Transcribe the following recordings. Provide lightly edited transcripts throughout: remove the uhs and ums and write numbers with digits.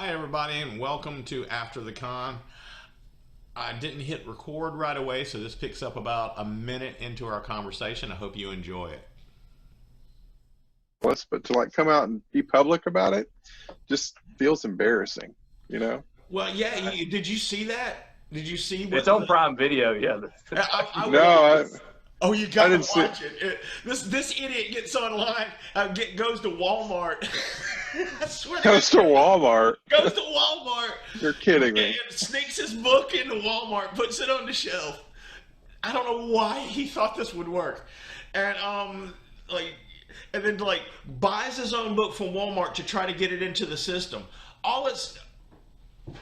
Hi, everybody, and welcome to After the Con. I didn't hit record right away, so this picks up about a minute into our conversation. I hope you enjoy it. But to like come out and be public about it just feels embarrassing, you know? Well, yeah, did you see that? Did you see what It's on Prime Video, yeah. I No, Oh, you I gotta didn't see. watch it. This idiot gets online, goes to Walmart. I swear, Goes to Walmart. goes to Walmart You're kidding and me. sneaks his book into Walmart, puts it on the shelf. I don't know why he thought this would work, and like, and then like buys his own book from Walmart to try to get it into the system. All it's I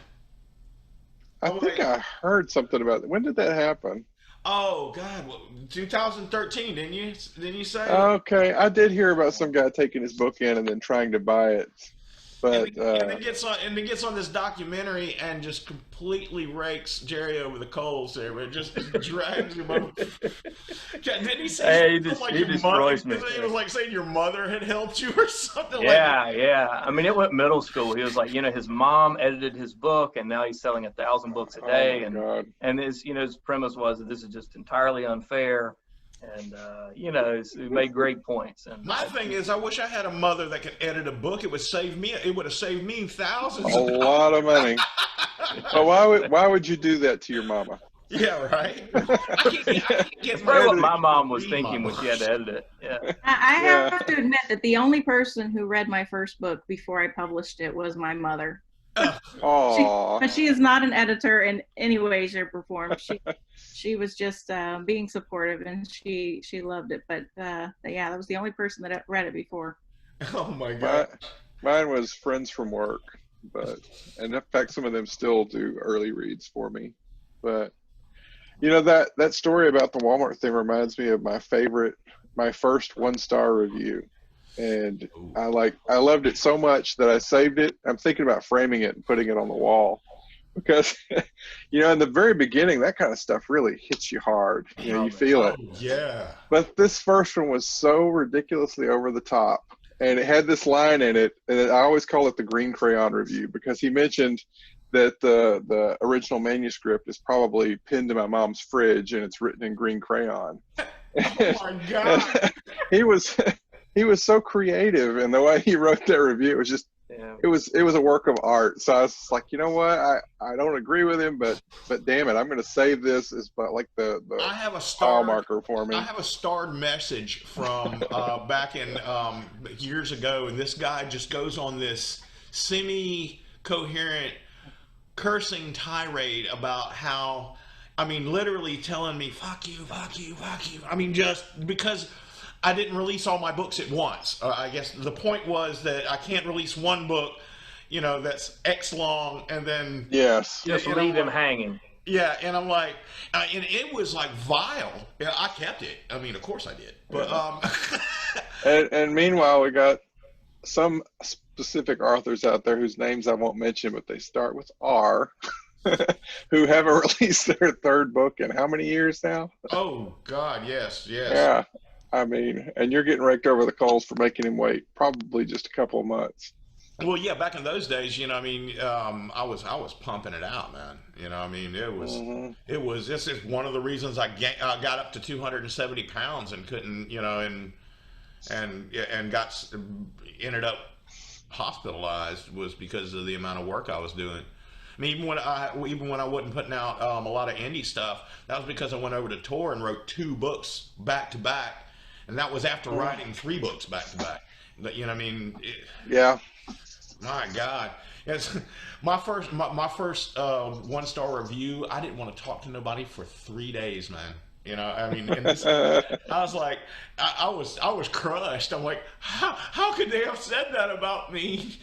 I'm think like, I heard something about it. When did that happen? oh God, 2013, didn't you say? Okay, I did hear about some guy taking his book in and then trying to buy it, And but then, gets on this documentary and just completely rakes Jerry over the coals there, but just drags him over. Didn't he say Hey, something like he your mother? destroys me. He was like saying your mother had helped you or something like Yeah, yeah. I mean, it went middle school. He was like, his mom edited his book, and now he's selling 1,000 books a oh day. my God. And his premise was that this is just entirely unfair. And he made great points. And My thing is, I wish I had a mother that could edit a book. It would save me. It would have saved me thousands A of dollars. lot of money. But why would you do that to your mama? Yeah, right. I can't get that's probably what married my mom to was read thinking my when she had books. to edit it. Yeah. I Yeah. have to admit that the only person who read my first book before I published it was my mother. Aw. But she is not an editor in any way, shape, or form. She was just being supportive, and she loved it. But yeah, that was the only person that read it before. Oh my My, God. mine was friends from work, and in fact, some of them still do early reads for me. But that story about the Walmart thing reminds me of my first 1-star review, and Ooh. I loved it so much that I saved it. I'm thinking about framing it and putting it on the wall because in the very beginning, that kind of stuff really hits you hard. You feel it. Yeah. But this first one was so ridiculously over the top. And it had this line in it, and I always call it the green crayon review because he mentioned that the original manuscript is probably pinned to my mom's fridge and it's written in green crayon. Oh my God. he was so creative in the way he wrote that review. It was just Yeah. it was a work of art. So I was just like, you know what? I don't agree with him, but damn it, I'm going to save this as like the I have a mile starred. marker for me. I have a starred message from back in years ago, and this guy just goes on this semi-coherent cursing tirade about how, I mean, literally telling me, fuck you, fuck you, fuck you. I mean, just because I didn't release all my books at once. I guess the point was that I can't release one book, that's X long, and then Yes. Just you leave know, him hanging. yeah, and I'm like, and it was like vile. Yeah, I kept it. I mean, of course I did. But And meanwhile, we got some specific authors out there whose names I won't mention, but they start with R, who haven't released their third book in how many years now? oh God, yes, yes. Yeah, I mean, and you're getting raked over the coals for making him wait probably just a couple of months. Well, yeah, back in those days, I mean, I was pumping it out, man. I mean, Hmm. this is one of the reasons I got up to 270 pounds and couldn't, and ended up hospitalized was because of the amount of work I was doing. And even when I wasn't putting out a lot of indie stuff, that was because I went over to tour and wrote 2 books back to back, and that was after writing 3 books back to back. But, I mean, Yeah. my God. Yes, my first 1-star review, I didn't want to talk to nobody for 3 days, man. I mean, and I was like, I was crushed. I'm like, how could they have said that about me?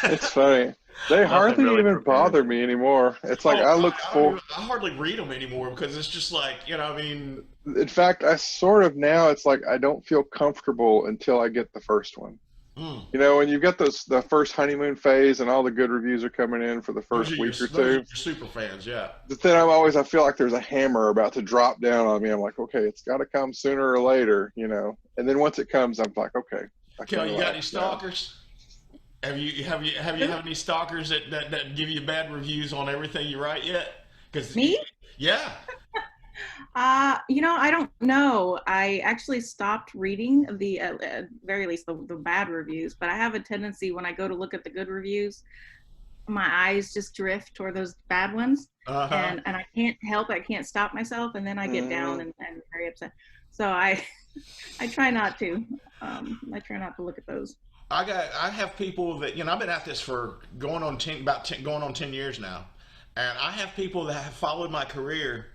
It's funny. They hardly really even prepared. bother me anymore. It's like I look for. I hardly read them anymore because it's just like, I mean, In fact, I sort of now. It's like I don't feel comfortable until I get the first one. mm. When you've got the first honeymoon phase and all the good reviews are coming in for the Those first are your, week or those are two, your super fans, yeah. but then I feel like there's a hammer about to drop down on me. I'm like, okay, it's got to come sooner or later, And then once it comes, I'm like, okay, I can Kel, you got any relax now. stalkers? Have any stalkers that give you bad reviews on everything you write yet? Because Me? yeah. I don't know. I actually stopped reading the, at very least the bad reviews, but I have a tendency when I go to look at the good reviews, my eyes just drift toward those bad ones, Uh-huh. and I can't help, I can't stop myself, and then I get down Mhm. and very upset. So I I try not to. I try not to look at those. I have people that I've been at this for going on 10 years now, and I have people that have followed my career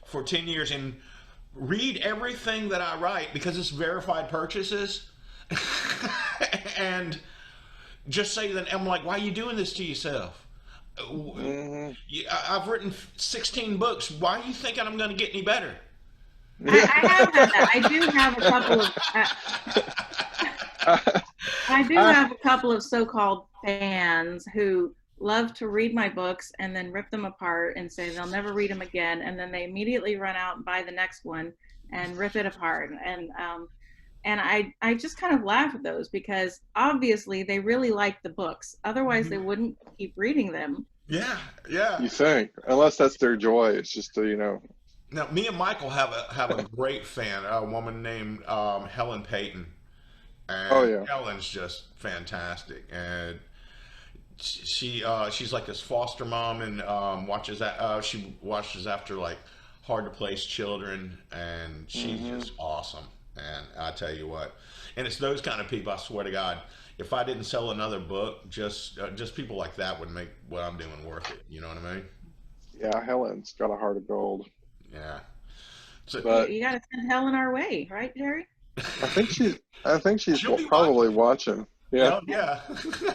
for 10 years and read everything that I write because it's verified purchases, and just say that I'm like, why are you doing this to yourself? Mhm. I've written 16 books. Why are you thinking I'm going to get any better? I have had that. I do have a couple of. I do I, have a couple of so-called fans who love to read my books and then rip them apart and say they'll never read them again, and then they immediately run out and buy the next one and rip it apart. And I just kind of laugh at those because obviously they really like the books. Otherwise, they wouldn't keep reading them. Yeah, yeah. you think, unless that's their joy, it's just Now, me and Michael have a great fan, a woman named Helen Payton, oh and yeah. Helen's just fantastic. And she's like this foster mom and she watches after like hard to place children, and she's Mhm. just awesome. And I tell you what, and it's those kind of people. I swear to God, if I didn't sell another book, just people like that would make what I'm doing worth it. You know what I mean? Yeah, Helen's got a heart of gold. Yeah. So But You got to send Helen our way, right, Jerry? I think she's she'll be probably watching. watching. Yeah, Yeah,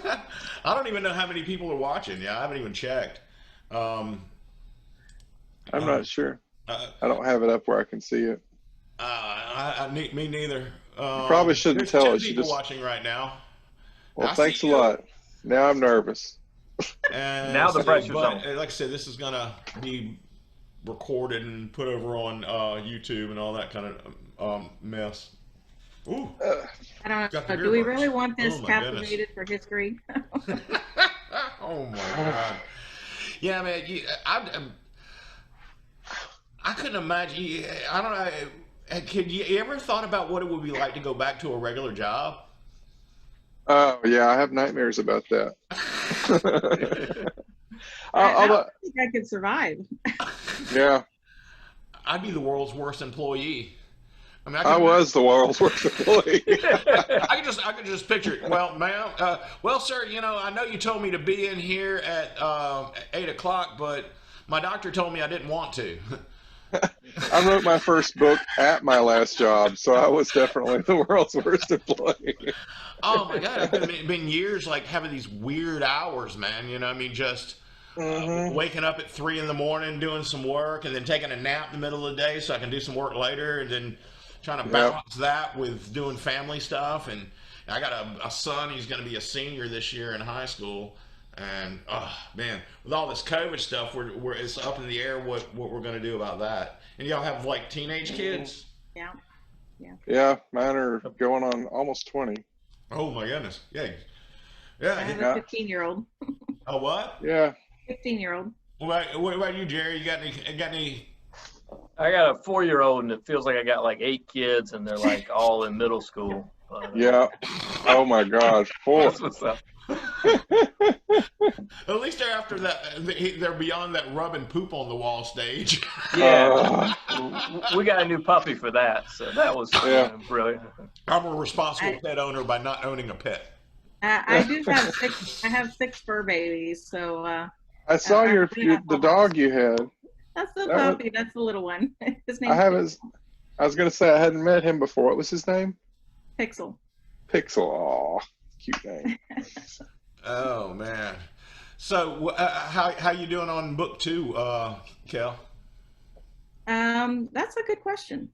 yeah. I don't even know how many people are watching. Yeah, I haven't even checked. Um, I'm uh, not sure. uh, I don't have it up where I can see it. me neither. You probably shouldn't There's tell two us. You people just, watching right now. well, I see thanks a you. lot. Now I'm nervous. And Now the so, pressure's but on. like I said, this is gonna be recorded and put over on YouTube and all that kind of mess. Ooh, Uh, I don't got the know. beer Do we really burps. want Oh this my goodness. captivated for history? Oh my God. Yeah, man. I couldn't imagine. I don't know. Could you ever thought about what it would be like to go back to a regular job? oh yeah, I have nightmares about that. I don't Although, think I could survive. yeah, I'd be the world's worst employee. I mean, I I could imagine. was the world's worst employee. I could just picture it. Well, ma'am, well, sir, I know you told me to be in here at 8 o'clock, but my doctor told me I didn't want to. I wrote my first book at my last job, so I was definitely the world's worst employee. Oh my God, I've been years like having these weird hours, man. I mean, just Hmm. waking up at 3 in the morning, doing some work, and then taking a nap in the middle of the day so I can do some work later, and then trying to Yep. balance that with doing family stuff. And I got a son; he's going to be a senior this year in high school. And oh man, with all this COVID stuff, it's up in the air what we're going to do about that. And y'all have like teenage Hmm. kids? Yeah, yeah. Yeah, mine are going on almost 20. Oh my goodness, yeah, I yeah. have a Yeah, 15-year-old. Oh what? yeah. 15-year-old. What about you, Jerry? You got any? I got a 4-year-old, and it feels like I got like 8 kids, and they're like all in middle school. But, Yeah. Oh my God. Four. that's what's up. At least they're after that. They're beyond that rub and poop on the wall stage. Yeah, Uh, we got a new puppy for that, so that was yeah. brilliant. I'm a responsible I, pet owner by not owning a pet. I do have six. I have 6 fur babies, so I saw I your, really have the a house. dog you had. That's the That was, puppy. That's the little one. His I name's haven't. I was gonna say I hadn't met him before. What was his name? Pixel. Pixel. Aw, cute name. Oh man. So how you doing on book 2, Kel? That's a good question.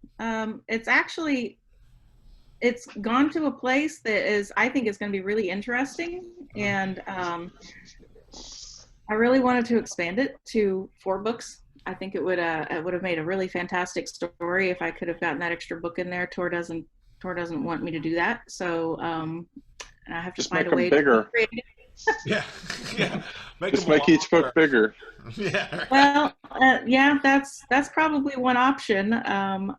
It's gone to a place that is, I think, is going to be really interesting, and I really wanted to expand it to 4 books. I think it would have made a really fantastic story if I could have gotten that extra book in there. Tor doesn't want me to do that, so and I have to Just find make a them way bigger. to be creative. Yeah, yeah. Just make each book bigger. Yeah. Well, yeah, that's probably one option. Of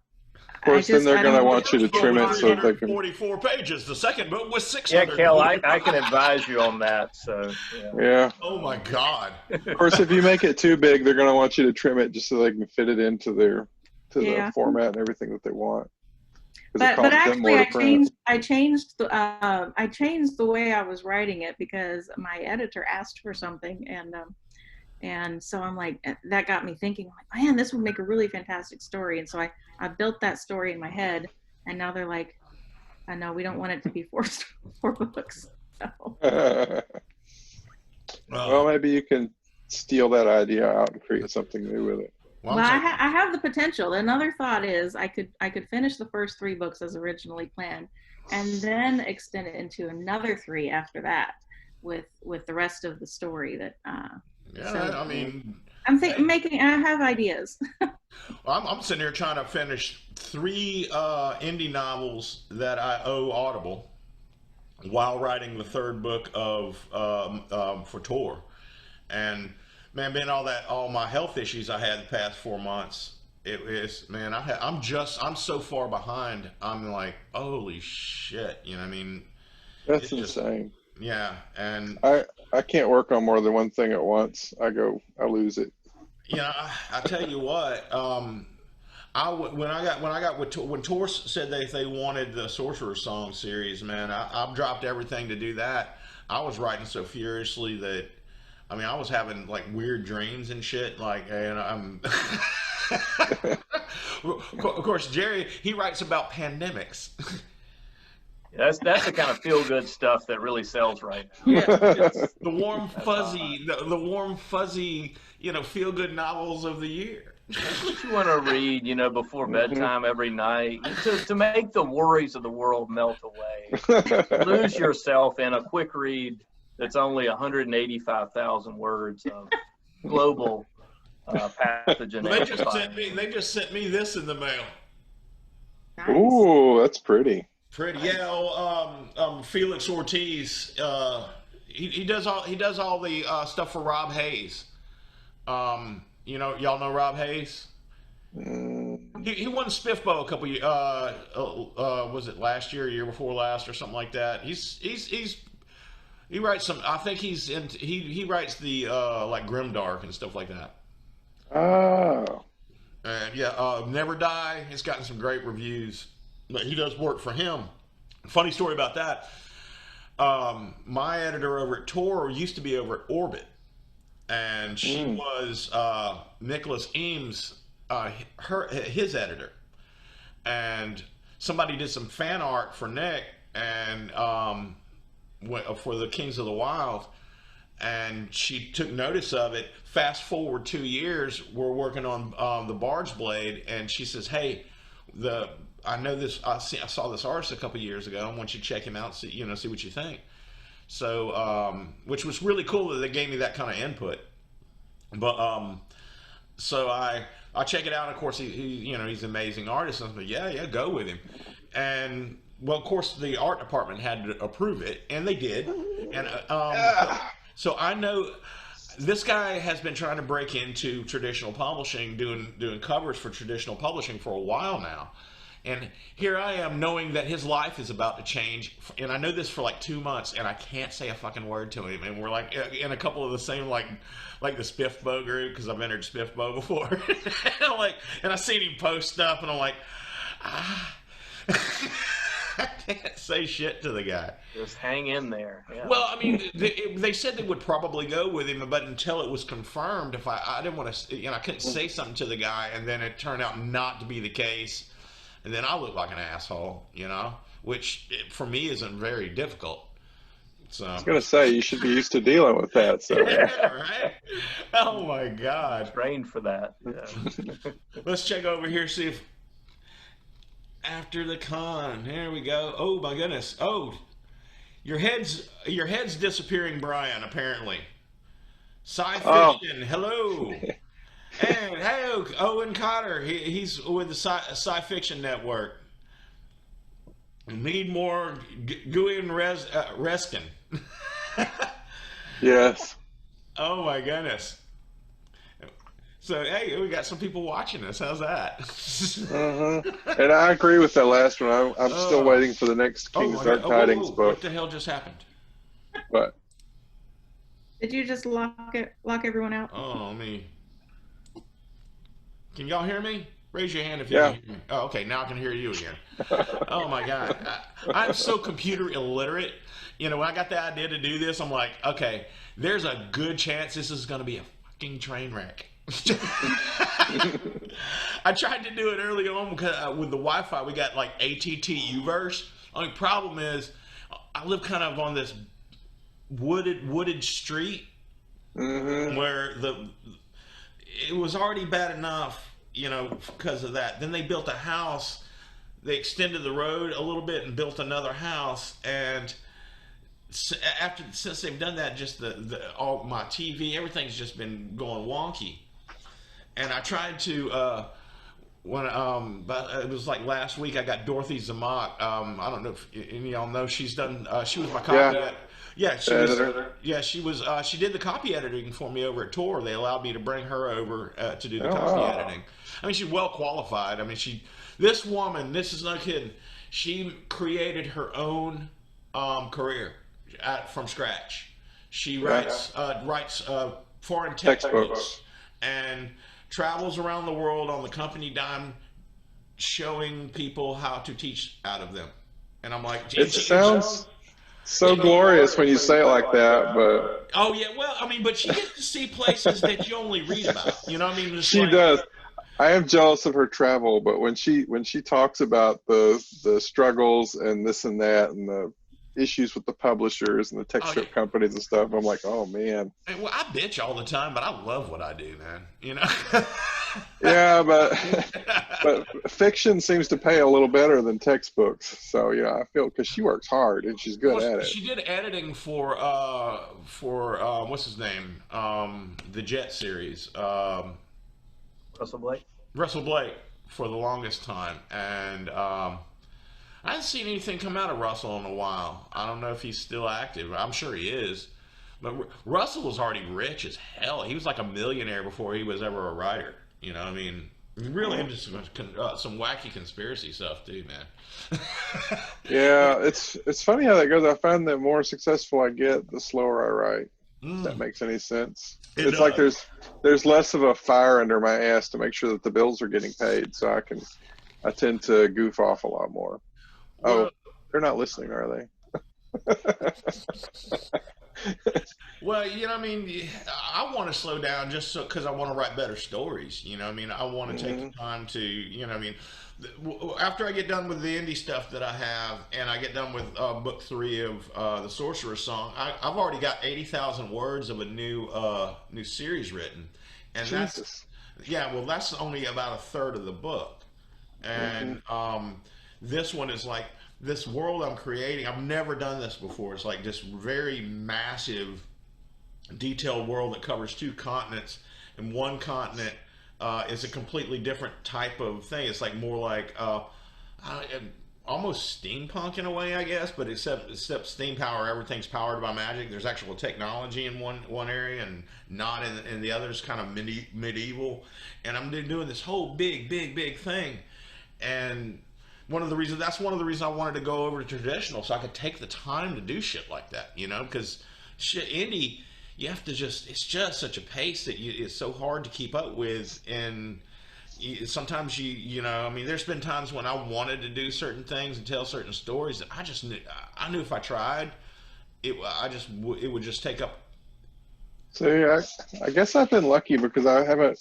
course, then they're I going to don't want you to trim it so they can. 344 pages. The second book was Yeah, 600. Kel, I can advise you on that. So, yeah. Yeah. Oh my God. Of course, if you make it too big, they're going to want you to trim it just so they can fit it into their the format and everything that they want. But actually, I changed the way I was writing it because my editor asked for something, and so I'm like, that got me thinking, like, man, this would make a really fantastic story. And so I built that story in my head, and now they're like, I know we don't want it to be four books. So. Well, maybe you can steal that idea out and create something new with it. Well, I have the potential. Another thought is I could finish the first 3 books as originally planned, and then extend it into another 3 after that, with the rest of the story. That yeah, so, I mean, I have ideas. I'm sitting here trying to finish 3 indie novels that I owe Audible while writing the 3rd book of for Tor, and man, being all my health issues I had the past 4 months, it is, man, I'm so far behind. I'm like, holy shit, you know what I mean? That's insane. Yeah, and I can't work on more than one thing at once. I lose it. Yeah, I tell you what, when Tor said they wanted the Sorcerer Song series, man, I dropped everything to do that. I was writing so furiously that, I mean, I was having like weird dreams and shit. Like, and I'm, of course, Jerry, he writes about pandemics. That's the kind of feel good stuff that really sells right now. Yeah, it's the warm fuzzy, the warm fuzzy, feel good novels of the year. That's what you want to read, before bedtime every night, to make the worries of the world melt away. Lose yourself in a quick read that's only 185,000 words of global pathogen. They just sent me this in the mail. Nice. Ooh, that's pretty. Yeah. Felix Ortiz. He does all the stuff for Rob Hayes. Y'all know Rob Hayes. He won Spiffbo a couple years. Was it last year, or year before last, or something like that? He writes some. I think he writes the like Grimdark and stuff like that. Oh. And yeah, Never Die. It's gotten some great reviews, but he does work for him. Funny story about that. My editor over at Tor used to be over at Orbit, and she was Nicholas Eames, his editor. And somebody did some fan art for Nick and for the Kings of the Wild, and she took notice of it. Fast forward 2 years, we're working on the Bard's Blade, and she says, "Hey, I know this. I saw this artist a couple years ago. I want you to check him out, see what you think." So, which was really cool that they gave me that kind of input. But so I check it out. Of course, he's an amazing artist. And I said, yeah, go with him. And well, of course, the art department had to approve it, and they did. And so I know this guy has been trying to break into traditional publishing, doing covers for traditional publishing for a while now. And here I am knowing that his life is about to change. And I know this for like 2 months, and I can't say a fucking word to him. And we're like in a couple of the same, like the Spiffbo group, because I've entered Spiffbo before. and I seen him post stuff, and I'm like, I can't say shit to the guy. Just hang in there. Yeah. Well, I mean, they said they would probably go with him, but until it was confirmed, if I didn't want to, I couldn't say something to the guy, and then it turned out not to be the case. And then I look like an asshole, which for me isn't very difficult. So I was going to say, you should be used to dealing with that. So. Yeah, right? Oh, my God. Trained for that. Yeah. Let's check over here, see if after the con. Here we go. Oh, my goodness. Oh, your head's disappearing, Brian, apparently. Sci-fiction, hello. And hey, Owen Cotter, he's with the Sci-Fiction Network. Need more Gooey and Reskin. Yes. Oh my goodness. So hey, we got some people watching us. How's that? Uh-huh. And I agree with that last one. I'm still Oh, waiting for the next oh King's my Dark God! Whoa, Tidings whoa! What book. the hell just happened? But Did you just lock everyone out? Oh me. Can y'all hear me? Raise your hand if you can yeah. hear me. Oh, okay. Now I can hear you again. Oh my God. I'm so computer illiterate. You know, when I got the idea to do this, I'm like, okay, there's a good chance this is going to be a fucking train wreck. I tried to do it early on because with the Wi-Fi, we got like ATT Uverse. Only problem is, I live kind of on this wooded street Hmm. where it was already bad enough, because of that. Then they built a house. They extended the road a little bit and built another house. And since they've done that, just all my TV, everything's just been going wonky. And I tried to but it was like last week. I got Dorothy Zamak. I don't know if any of y'all know. She's done. She was my copy. Yeah. Yeah, she was. Editor. Yeah, she was. She did the copy editing for me over at Tor. They allowed me to bring her over to do the Oh, copy wow. editing. I mean, she's well qualified. I mean, this woman. This is no kidding. She created her own career from scratch. She writes foreign textbooks and travels around the world on the company dime, showing people how to teach out of them. And I'm like, It sounds so glorious when you say it like that, but oh yeah, well, I mean, but she gets to see places that you only read about. You know what I mean? Just she like, does. I am jealous of her travel, but when she talks about the struggles and this and that and the issues with the publishers and the oh textbook companies and stuff, I'm like, oh man. yeah. Well, I bitch all the time, but I love what I do, man. You know. Yeah, but fiction seems to pay a little better than textbooks. So yeah, I feel because she works hard and she's good Well, at it. she did editing for what's his name, the Jet series, Russell Blake. Russell Blake for the longest time, and I haven't seen anything come out of Russell in a while. I don't know if he's still active. I'm sure he is. But Russell was already rich as hell. He was like a millionaire before he was ever a writer. You know, I mean, really into some wacky conspiracy stuff too, man. Yeah, it's funny how that goes. I find that more successful I get, the slower I write. If that Mm, makes any sense. it It's like does. there's less of a fire under my ass to make sure that the bills are getting paid, so I tend to goof off a lot more. Oh, Well, they're not listening, are they? well, I mean, I want to slow down just so because I want to write better stories. You know, I mean, I want to take Hmm. the time to, I mean, after I get done with the indie stuff that I have, and I get done with book 3 of the Sorcerer's Song, I've already got 80,000 words of a new series written, and that's Jesus. yeah, well, that's only about a third of the book, Hmm. and this one is like this world I'm creating. I've never done this before. It's like this very massive detailed world that covers 2 continents, and one continent is a completely different type of thing. It's like more like uh, almost steampunk in a way, I guess, but except steam power, everything's powered by magic. There's actual technology in one area and not in the others. Kind of medieval, and I'm doing this whole big thing, and that's one of the reasons I wanted to go over to traditional so I could take the time to do shit like that, because shit indie, you have to it's just such a pace that it's so hard to keep up with. And sometimes I mean, there's been times when I wanted to do certain things and tell certain stories that I knew if I tried it would just take up. So yeah, I guess I've been lucky because I haven't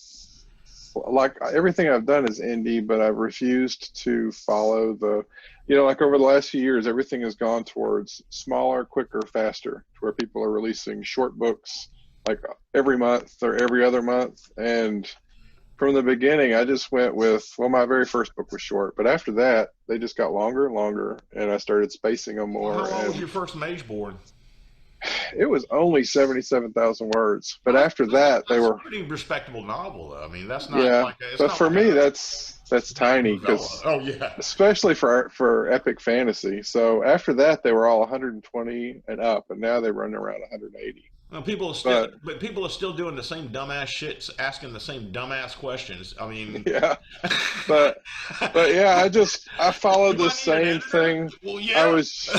like everything I've done is indie, but I've refused to follow like over the last few years, everything has gone towards smaller, quicker, faster, to where people are releasing short books like every month or every other month. And from the beginning, I just went with, well, my very first book was short, but after that, they just got longer and longer, and I started spacing them Well, how more. long was And your first mage board? It was only 77,000 words, but Well, after that they that's a were, pretty respectable novel, though. I mean, that's not yeah. like it's But not for like me, a that's tiny novella. because, Oh yeah. especially for epic fantasy. So after that, they were all 120 and up, and now they run around 180. Well, people are still, But but people are still doing the same dumbass shit, asking the same dumbass questions. I mean, yeah, but yeah, I followed do the I need an same editor? thing. Well, I yeah. was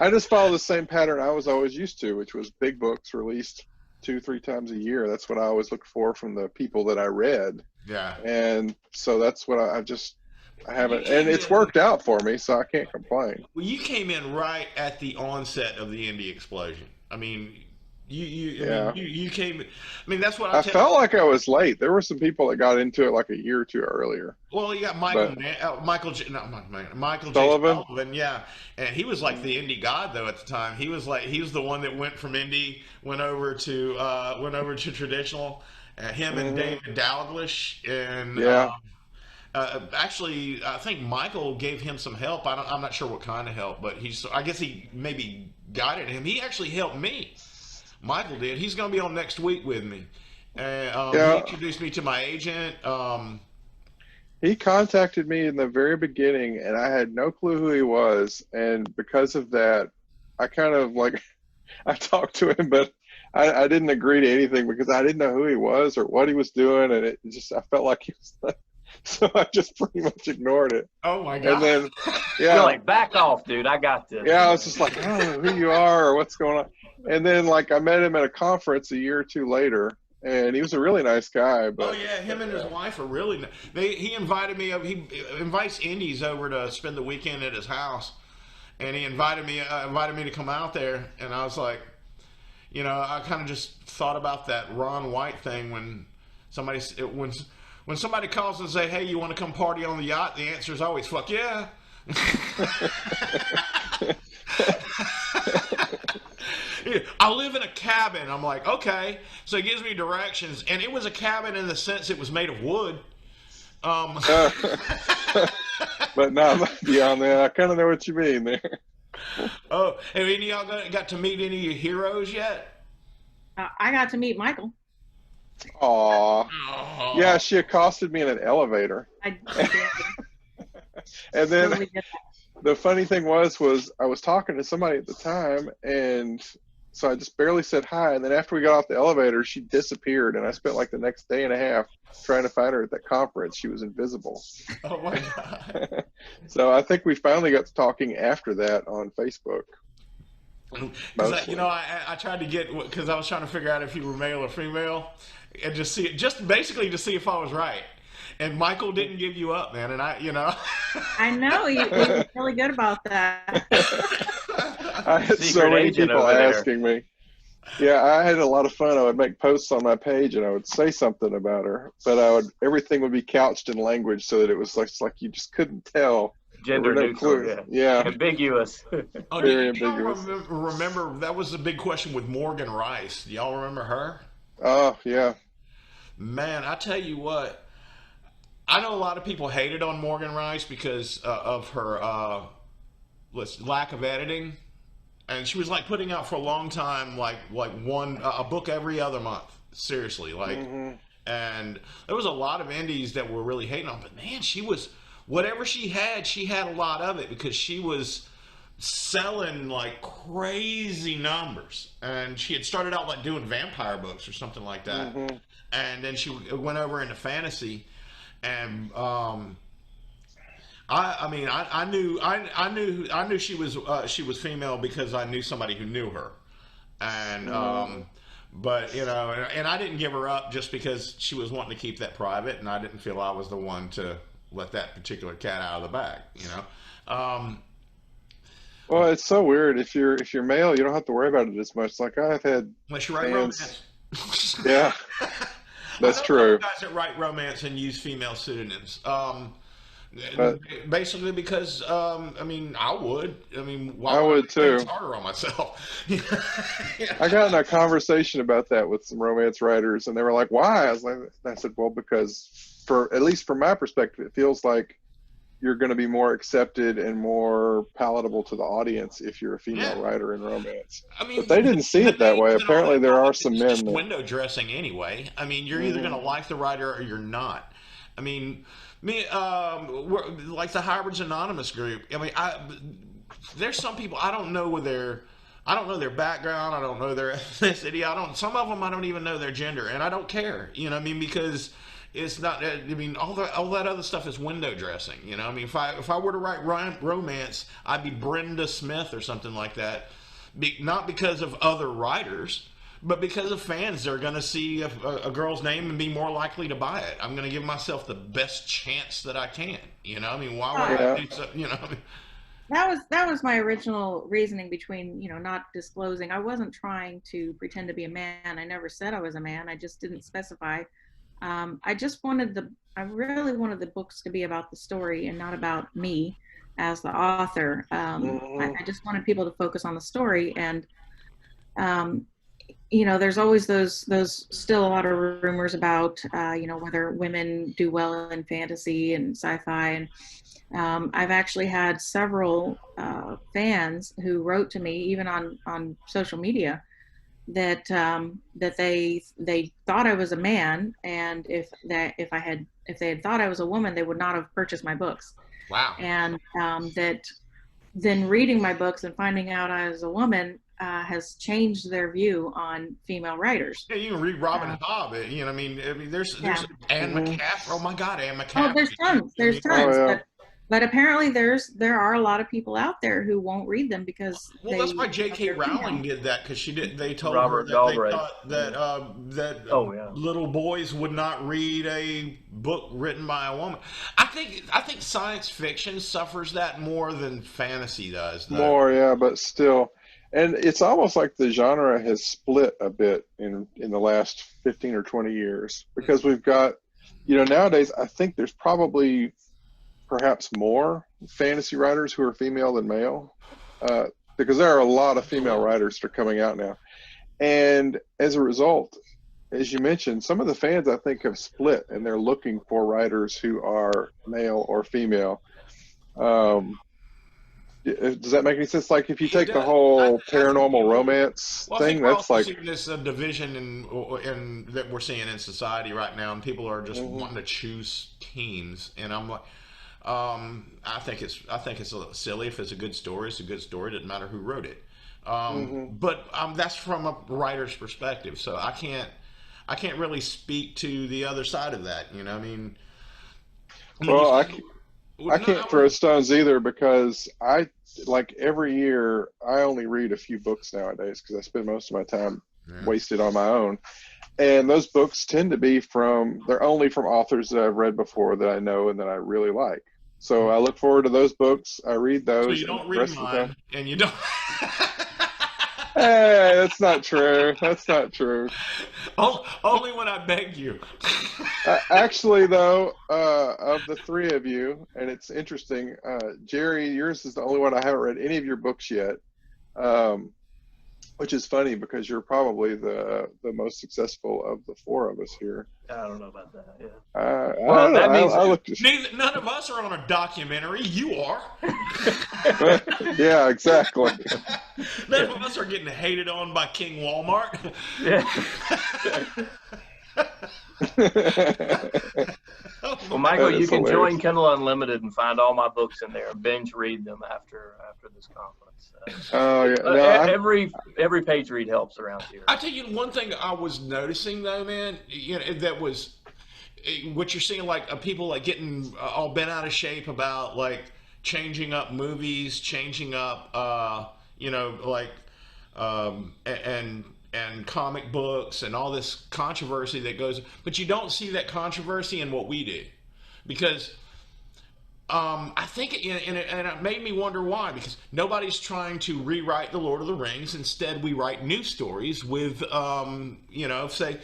I just follow the same pattern I was always used to, which was big books released 2, 3 times a year. That's what I always looked for from the people that I read. Yeah. And so that's what I Well, you haven't, and came it's in. worked out for me, so I can't complain. Well, you came in right at the onset of the indie explosion. I mean, Yeah. you came. I mean, that's what I I tell. felt like I was late. There were some people that got into it like a year or two earlier, Well, you got but Michael J. Sullivan, Sullivan, yeah, and he was like the indie god though at the time. He was the one that went from indie went over to traditional. Him and hmm David Dalglish and yeah, actually, I think Michael gave him some help. I'm not sure what kind of help, but I guess he maybe guided him. He actually helped me. Michael did. He's going to be on next week with me. He yeah. introduced me to my agent. He contacted me in the very beginning, and I had no clue who he was. And because of that, I kind of like I talked to him, but I didn't agree to anything because I didn't know who he was or what he was doing, and it just I felt like he was. So I just pretty much ignored it. Oh my And god! then, You're yeah, like, back off, dude. I got this. yeah, I was just like, I don't know who you are or what's going on. And then, like, I met him at a conference a year or two later, and he was a really nice guy. Oh But yeah, him and his yeah, wife are really. He invited me. He invites Indies over to spend the weekend at his house, and he invited me to come out there, and I was like, I kind of just thought about that Ron White thing when somebody when when somebody calls and say, "Hey, you want to come party on the yacht?" The answer is always "Fuck yeah." I live in a cabin. I'm like, okay. So he gives me directions, and it was a cabin in the sense it was made of wood. Um, but no, beyond that, I kind of know what you mean there. oh, have any of y'all got to meet any of your heroes yet? I got to meet Michael. Aw, yeah, Oh, she accosted me in an elevator, I did. and then Totally did the funny thing was I was talking to somebody at the time, and so I just barely said hi. And then after we got off the elevator, she disappeared, and I spent like the next day and a half trying to find her at that conference. She was invisible. oh my god! So I think we finally got to talking after that on Facebook, Because mostly. I tried to get because I was trying to figure out if you were male or female, and just basically to see if I was right. And Michael didn't give you up, man. And I know he was really good about that. I had so Secret many agent people over there. asking me. Yeah, I had a lot of fun. I would make posts on my page and I would say something about her, but everything would be couched in language so that it was like you just couldn't tell. There Gender were no neutral, clues. yeah. Yeah, Ambiguous. Oh, very do y'all ambiguous. remember that was the big question with Morgan Rice? Do y'all remember her? Oh, yeah. Man, I tell you what, I know a lot of people hated on Morgan Rice because of her lack of editing, and she was like putting out for a long time, like one a book every other month. Seriously, like, hmm and there was a lot of indies that were really hating on. But man, she was whatever she had a lot of it because she was selling like crazy numbers, and she had started out like doing vampire books or something like that, hmm and then she went over into fantasy, and I mean I knew she was female because I knew somebody who knew her, and hmm but and I didn't give her up just because she was wanting to keep that private, and I didn't feel I was the one to let that particular cat out of the bag. Well, it's so weird. If you're male, you don't have to worry about it as much. Like I've had Unless you write fans. romance. Yeah, I that's know a couple true. guys that write romance and use female pseudonyms. But Basically because I mean I would. I mean why I would I would make things too. harder on myself? I got in a conversation about that with some romance writers, and they were like, "Why?" I said, "Well, because for at least from my perspective, it feels like you're going to be more accepted and more palatable to the audience if you're a female Yeah. writer in romance. I mean, But they didn't see the it that way. names and all Apparently, that, there are it's some men just that. window dressing anyway. I mean, you're either going to Mhm. like the writer or you're not. I mean, like the Hybrids Anonymous group. I mean, there's some people I don't know I don't know their background. I don't know their ethnicity. Some of them I don't even know their gender, and I don't care. You know what I mean? Because it's not. I mean, all that other stuff is window dressing. You know, I mean, if I were to write romance, I'd be Brenda Smith or something like that. Not because of other writers, but because of fans. They're going to see a girl's name and be more likely to buy it. I'm going to give myself the best chance that I can. You know, I mean, why would I Yeah. do so? You know, I mean, That was my original reasoning between, not disclosing. I wasn't trying to pretend to be a man. I never said I was a man. I just didn't specify. I really wanted the books to be about the story and not about me as the author. Mhm. I just wanted people to focus on the story. And um, there's always those still a lot of rumors about, whether women do well in fantasy and sci-fi. And I've actually had several fans who wrote to me, even on social media, that they thought I was a man, and if they had thought I was a woman, they would not have purchased my books. wow. And that then reading my books and finding out I was a woman has changed their view on female writers. Yeah, you can read Robin Uh, Hobb. You know, I mean, there's yeah. Anne Mhm. McCaffrey. Oh my God, Anne Oh, McCaffrey. there's tons. I There's mean, Oh tons. yeah. But apparently there are a lot of people out there who won't read them because well, that's why J.K. they're Rowling female. did that because she did. They told her Robert that they Galbraith. thought that Oh yeah. little boys would not read a book written by a woman. I think science fiction suffers that more than fantasy does, though. More, yeah, but still. And it's almost like the genre has split a bit in the last 15 or 20 years because we've got, nowadays I think there's probably perhaps more fantasy writers who are female than male, uh, because there are a lot of female Absolutely. writers that are coming out now. And as a result, as you mentioned, some of the fans I think have split and they're looking for writers who are male or female. Um, does that make any sense? Like if you It take the does. whole I think paranormal people. romance Well, I think thing, we're that's also like, seeing this division in that we're seeing in society right now, and people are just mhm, wanting to choose teams. And I'm like, I think it's silly. If it's a good story, it's a good story. It doesn't matter who wrote it. mhm. But that's from a writer's perspective, so I can't really speak to the other side of that. You know, I mean, you Well, said, I no, can't I throw was, stones either because like every year, I only read a few books nowadays because I spend most of my time yeah. wasted on my own. And those books tend to be they're only from authors that I've read before that I know and that I really like. So I look forward to those books. I read So those, you and don't the read rest of the time, mine, and you don't. hey, that's not true. That's not true. Only when I beg you. Actually, though, of the three of you, and it's interesting, Jerry, yours is the only one I haven't read any of your books yet, um, which is funny because you're probably the most successful of the four of us here. I don't know about that. Yeah. I Well, don't know. that means I looked. None of us are on a documentary. You are. Yeah, exactly. None of us are getting hated on by King Walmart. yeah. Well, Michael, That you is can hilarious. join Kindle Unlimited and find all my books in there. Binge read them after this conference. Oh yeah, no, Every page read helps around here. I tell you one thing I was noticing though, man. That was what you're seeing, like people like getting all bent out of shape about like changing up movies, changing up, like and comic books and all this controversy that goes. But you don't see that controversy in what we do, because I think, and it made me wonder why, because nobody's trying to rewrite the Lord of the Rings. Instead, we write new stories with, say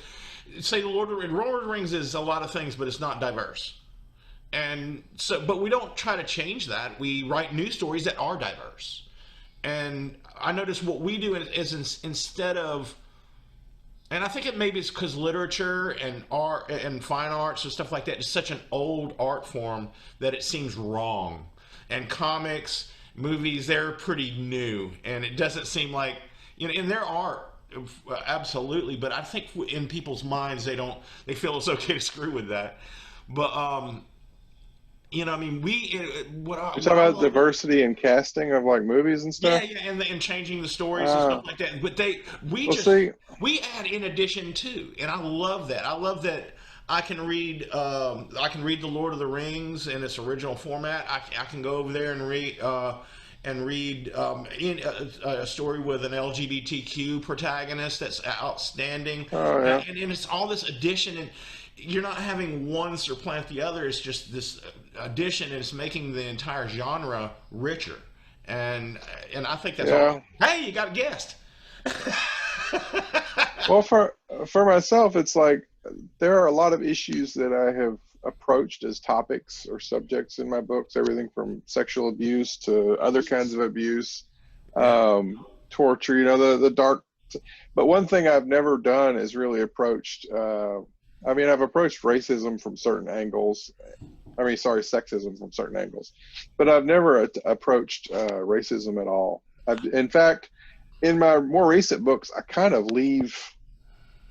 the Lord of the Rings is a lot of things, but it's not diverse. And so, but we don't try to change that. We write new stories that are diverse. And I notice what we do is instead of, And I think it maybe it's because literature and art and fine arts and stuff like that is such an old art form that it seems wrong. And comics, movies, they're pretty new, and it doesn't seem like, in their art, absolutely. But I think in people's minds, they feel it's okay to screw with that. But I mean, You're talking about diversity in casting of like movies and yeah, stuff. yeah, and changing the stories and stuff like that. But we Well, just see, we add in addition too, and I love that. I love that I can read the Lord of the Rings in its original format. I can go over there and read a story with an LGBTQ protagonist that's outstanding, oh yeah, and it's all this addition, and you're not having one supplant the other. It's just this addition, and it's making the entire genre richer. And I think that's yeah. all. Hey, you got a guest. Well, for myself, it's like there are a lot of issues that I have approached as topics or subjects in my books. Everything from sexual abuse to other kinds of abuse, torture. The dark. But one thing I've never done is really approached. I mean, I've approached racism from certain angles. I mean, sorry, sexism from certain angles, but I've never approached racism at all. In fact, in my more recent books, I kind of leave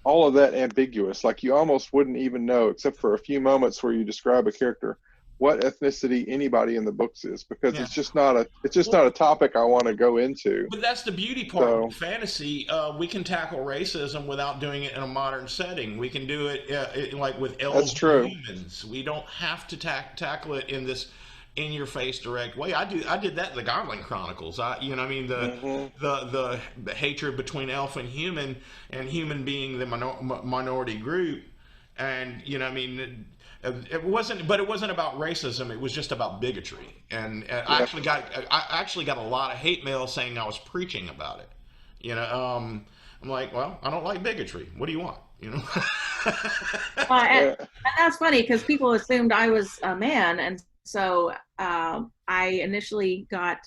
all of that ambiguous. Like you almost wouldn't even know, except for a few moments where you describe a character, what ethnicity anybody in the books is, because Yeah. it's just not a topic I want to go into. But that's the beauty part of fantasy. We can tackle racism without doing it in a modern setting. We can do it like with elves That's true. and humans. We don't have to tackle it in this in-your-face direct way. I did that in the Goblin Chronicles. I mean the hatred between elf and human being the minority group, and I mean. It wasn't about racism. It was just about bigotry, and I actually got a lot of hate mail saying I was preaching about it. I'm like, well, I don't like bigotry. What do you want? And that's funny because people assumed I was a man, and so I initially got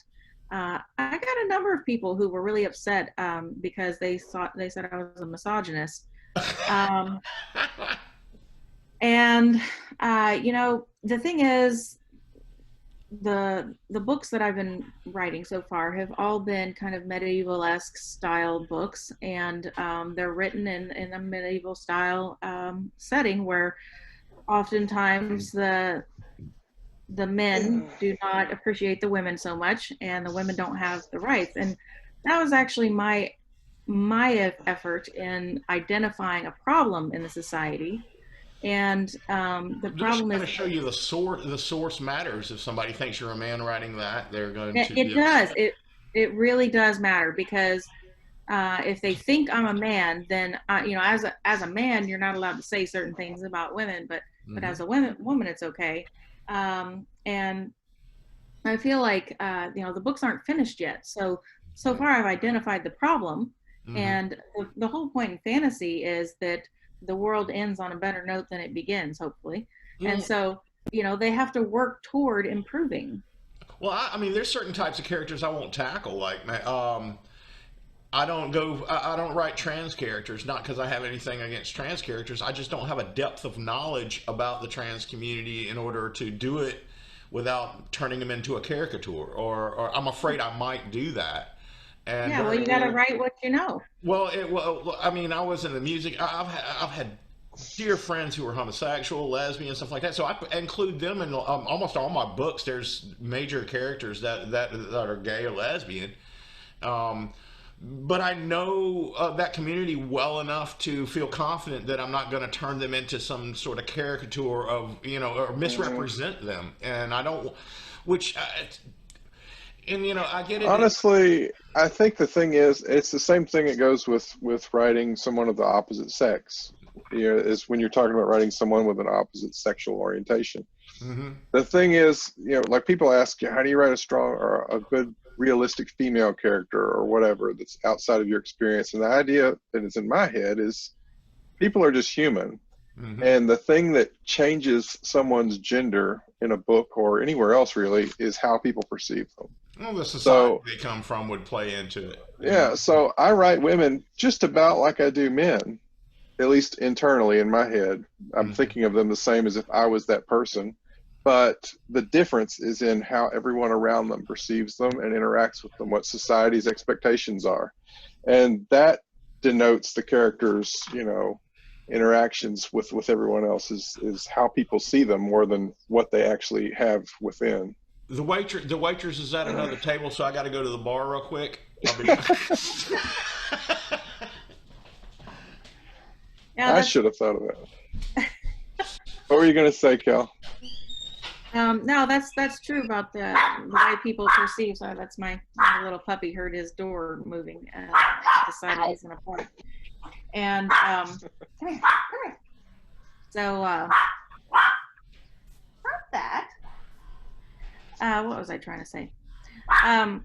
I got a number of people who were really upset because they said I was a misogynist. And the thing is, the books that I've been writing so far have all been kind of medieval-esque style books, and they're written in a medieval style setting where oftentimes the men do not appreciate the women so much, and the women don't have the rights. And that was actually my effort in identifying a problem in the society. And the problem is to show you the source matters. If somebody thinks you're a man writing that, they're going to. It does. It really does matter, because if they think I'm a man, then as a man, you're not allowed to say certain things about women, but as a woman, it's okay. And I feel like the books aren't finished yet. So far, I've identified the problem, and the whole point in fantasy is that the world ends on a better note than it begins, hopefully. And so, they have to work toward improving. Well, I mean, there's certain types of characters I won't tackle. Like, I don't write trans characters, not because I have anything against trans characters. I just don't have a depth of knowledge about the trans community in order to do it without turning them into a caricature, or I'm afraid I might do that. And yeah, well, you got to write what you know. Well, I mean, I was in the music. I've had dear friends who are homosexual, lesbian, stuff like that. So I include them in almost all my books. There's major characters that are gay or lesbian. But I know that community well enough to feel confident that I'm not going to turn them into some sort of caricature of, or misrepresent them. And I don't, which. I get it. Honestly, I think the thing is, it's the same thing that goes with writing someone of the opposite sex. Is when you're talking about writing someone with an opposite sexual orientation. The thing is, like people ask you, how do you write a strong or a good, realistic female character or whatever that's outside of your experience? And the idea that is in my head is people are just human. And the thing that changes someone's gender in a book or anywhere else really is how people perceive them. Well, the society they come from would play into it. Yeah, so I write women just about like I do men. at least internally in my head, I'm thinking of them the same as if I was that person. But the difference is in how everyone around them perceives them and interacts with them, what society's expectations are. And that denotes the character's, interactions with everyone else is how people see them more than what they actually have within. The waitress is at another table, so I got to go to the bar real quick. I'll be Yeah, I should have thought of that. What were you going to say, Kel? no, that's true about the way people perceive. So that's my little puppy heard his door moving, decided he's gonna bark. And come here. So stop that. What was I trying to say? You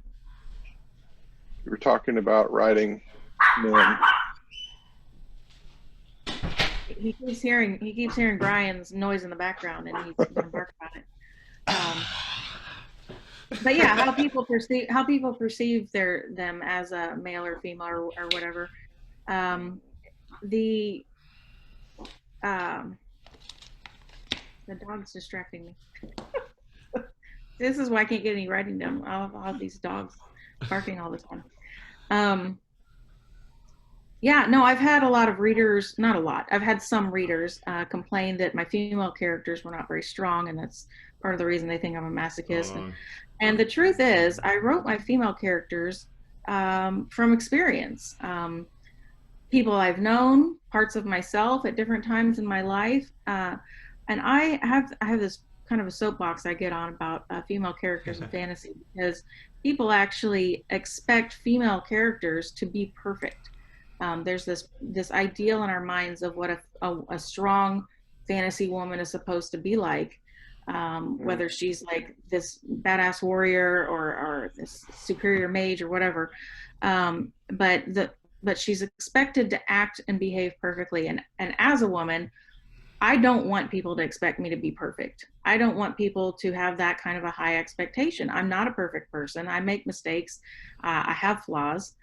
were talking about writing men. He keeps hearing Brian's noise in the background, and he's gonna bark about it. But yeah, how people perceive them as a male or female or whatever. The dog's distracting me. This is why I can't get any writing done. I'll have these dogs barking all the time. Yeah, no, I've had a lot of readers, not a lot, I've had some readers complain that my female characters were not very strong, and that's part of the reason they think I'm a masochist. And the truth is, I wrote my female characters from experience. People I've known, parts of myself at different times in my life. And I have this kind of a soapbox I get on about female characters in fantasy, because people actually expect female characters to be perfect. There's this ideal in our minds of what a strong fantasy woman is supposed to be like, whether she's like this badass warrior or this superior mage or whatever. But she's expected to act and behave perfectly. And as a woman, I don't want people to expect me to be perfect. I don't want people to have that kind of a high expectation. I'm not a perfect person. I make mistakes. I have flaws.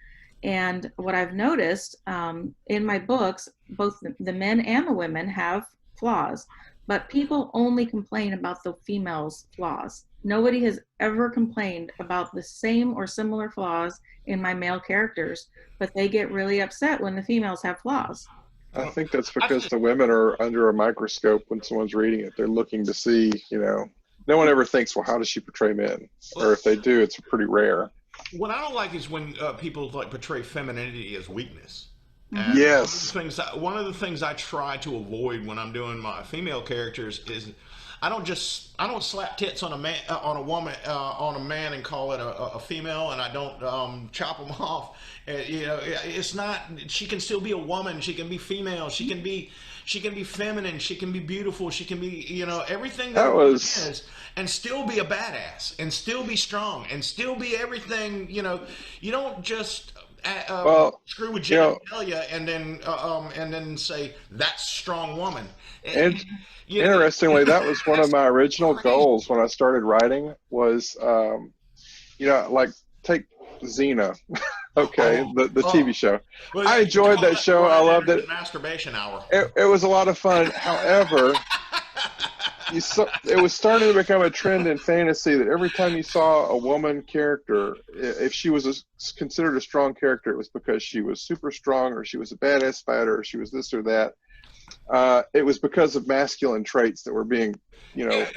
And what I've noticed in my books, both the men and the women have flaws, but people only complain about the females' flaws. Nobody has ever complained about the same or similar flaws in my male characters, but they get really upset when the females have flaws. I think that's because the women are under a microscope when someone's reading it. They're looking to see, no one ever thinks, well, how does she portray men? Or if they do, it's pretty rare. What I don't like is when people portray femininity as weakness. And yes. One of the things I try to avoid when I'm doing my female characters is I don't slap tits on a man, on a woman, on a man and call it a female, and I don't chop them off. It's not. She can still be a woman. She can be female. She can be feminine. She can be beautiful. She can be everything that is, and still be a badass, and still be strong, and still be everything. You don't just. Screw with genitalia and then say that's strong woman. And interestingly, that was one of my original goals when I started writing was, like take Xena, okay, the TV show. Well, I enjoyed that show. I loved it. Masturbation hour. It was a lot of fun. However, it was starting to become a trend in fantasy that every time you saw a woman character, if she was considered a strong character, it was because she was super strong, or she was a badass fighter, or she was this or that. It was because of masculine traits that were being,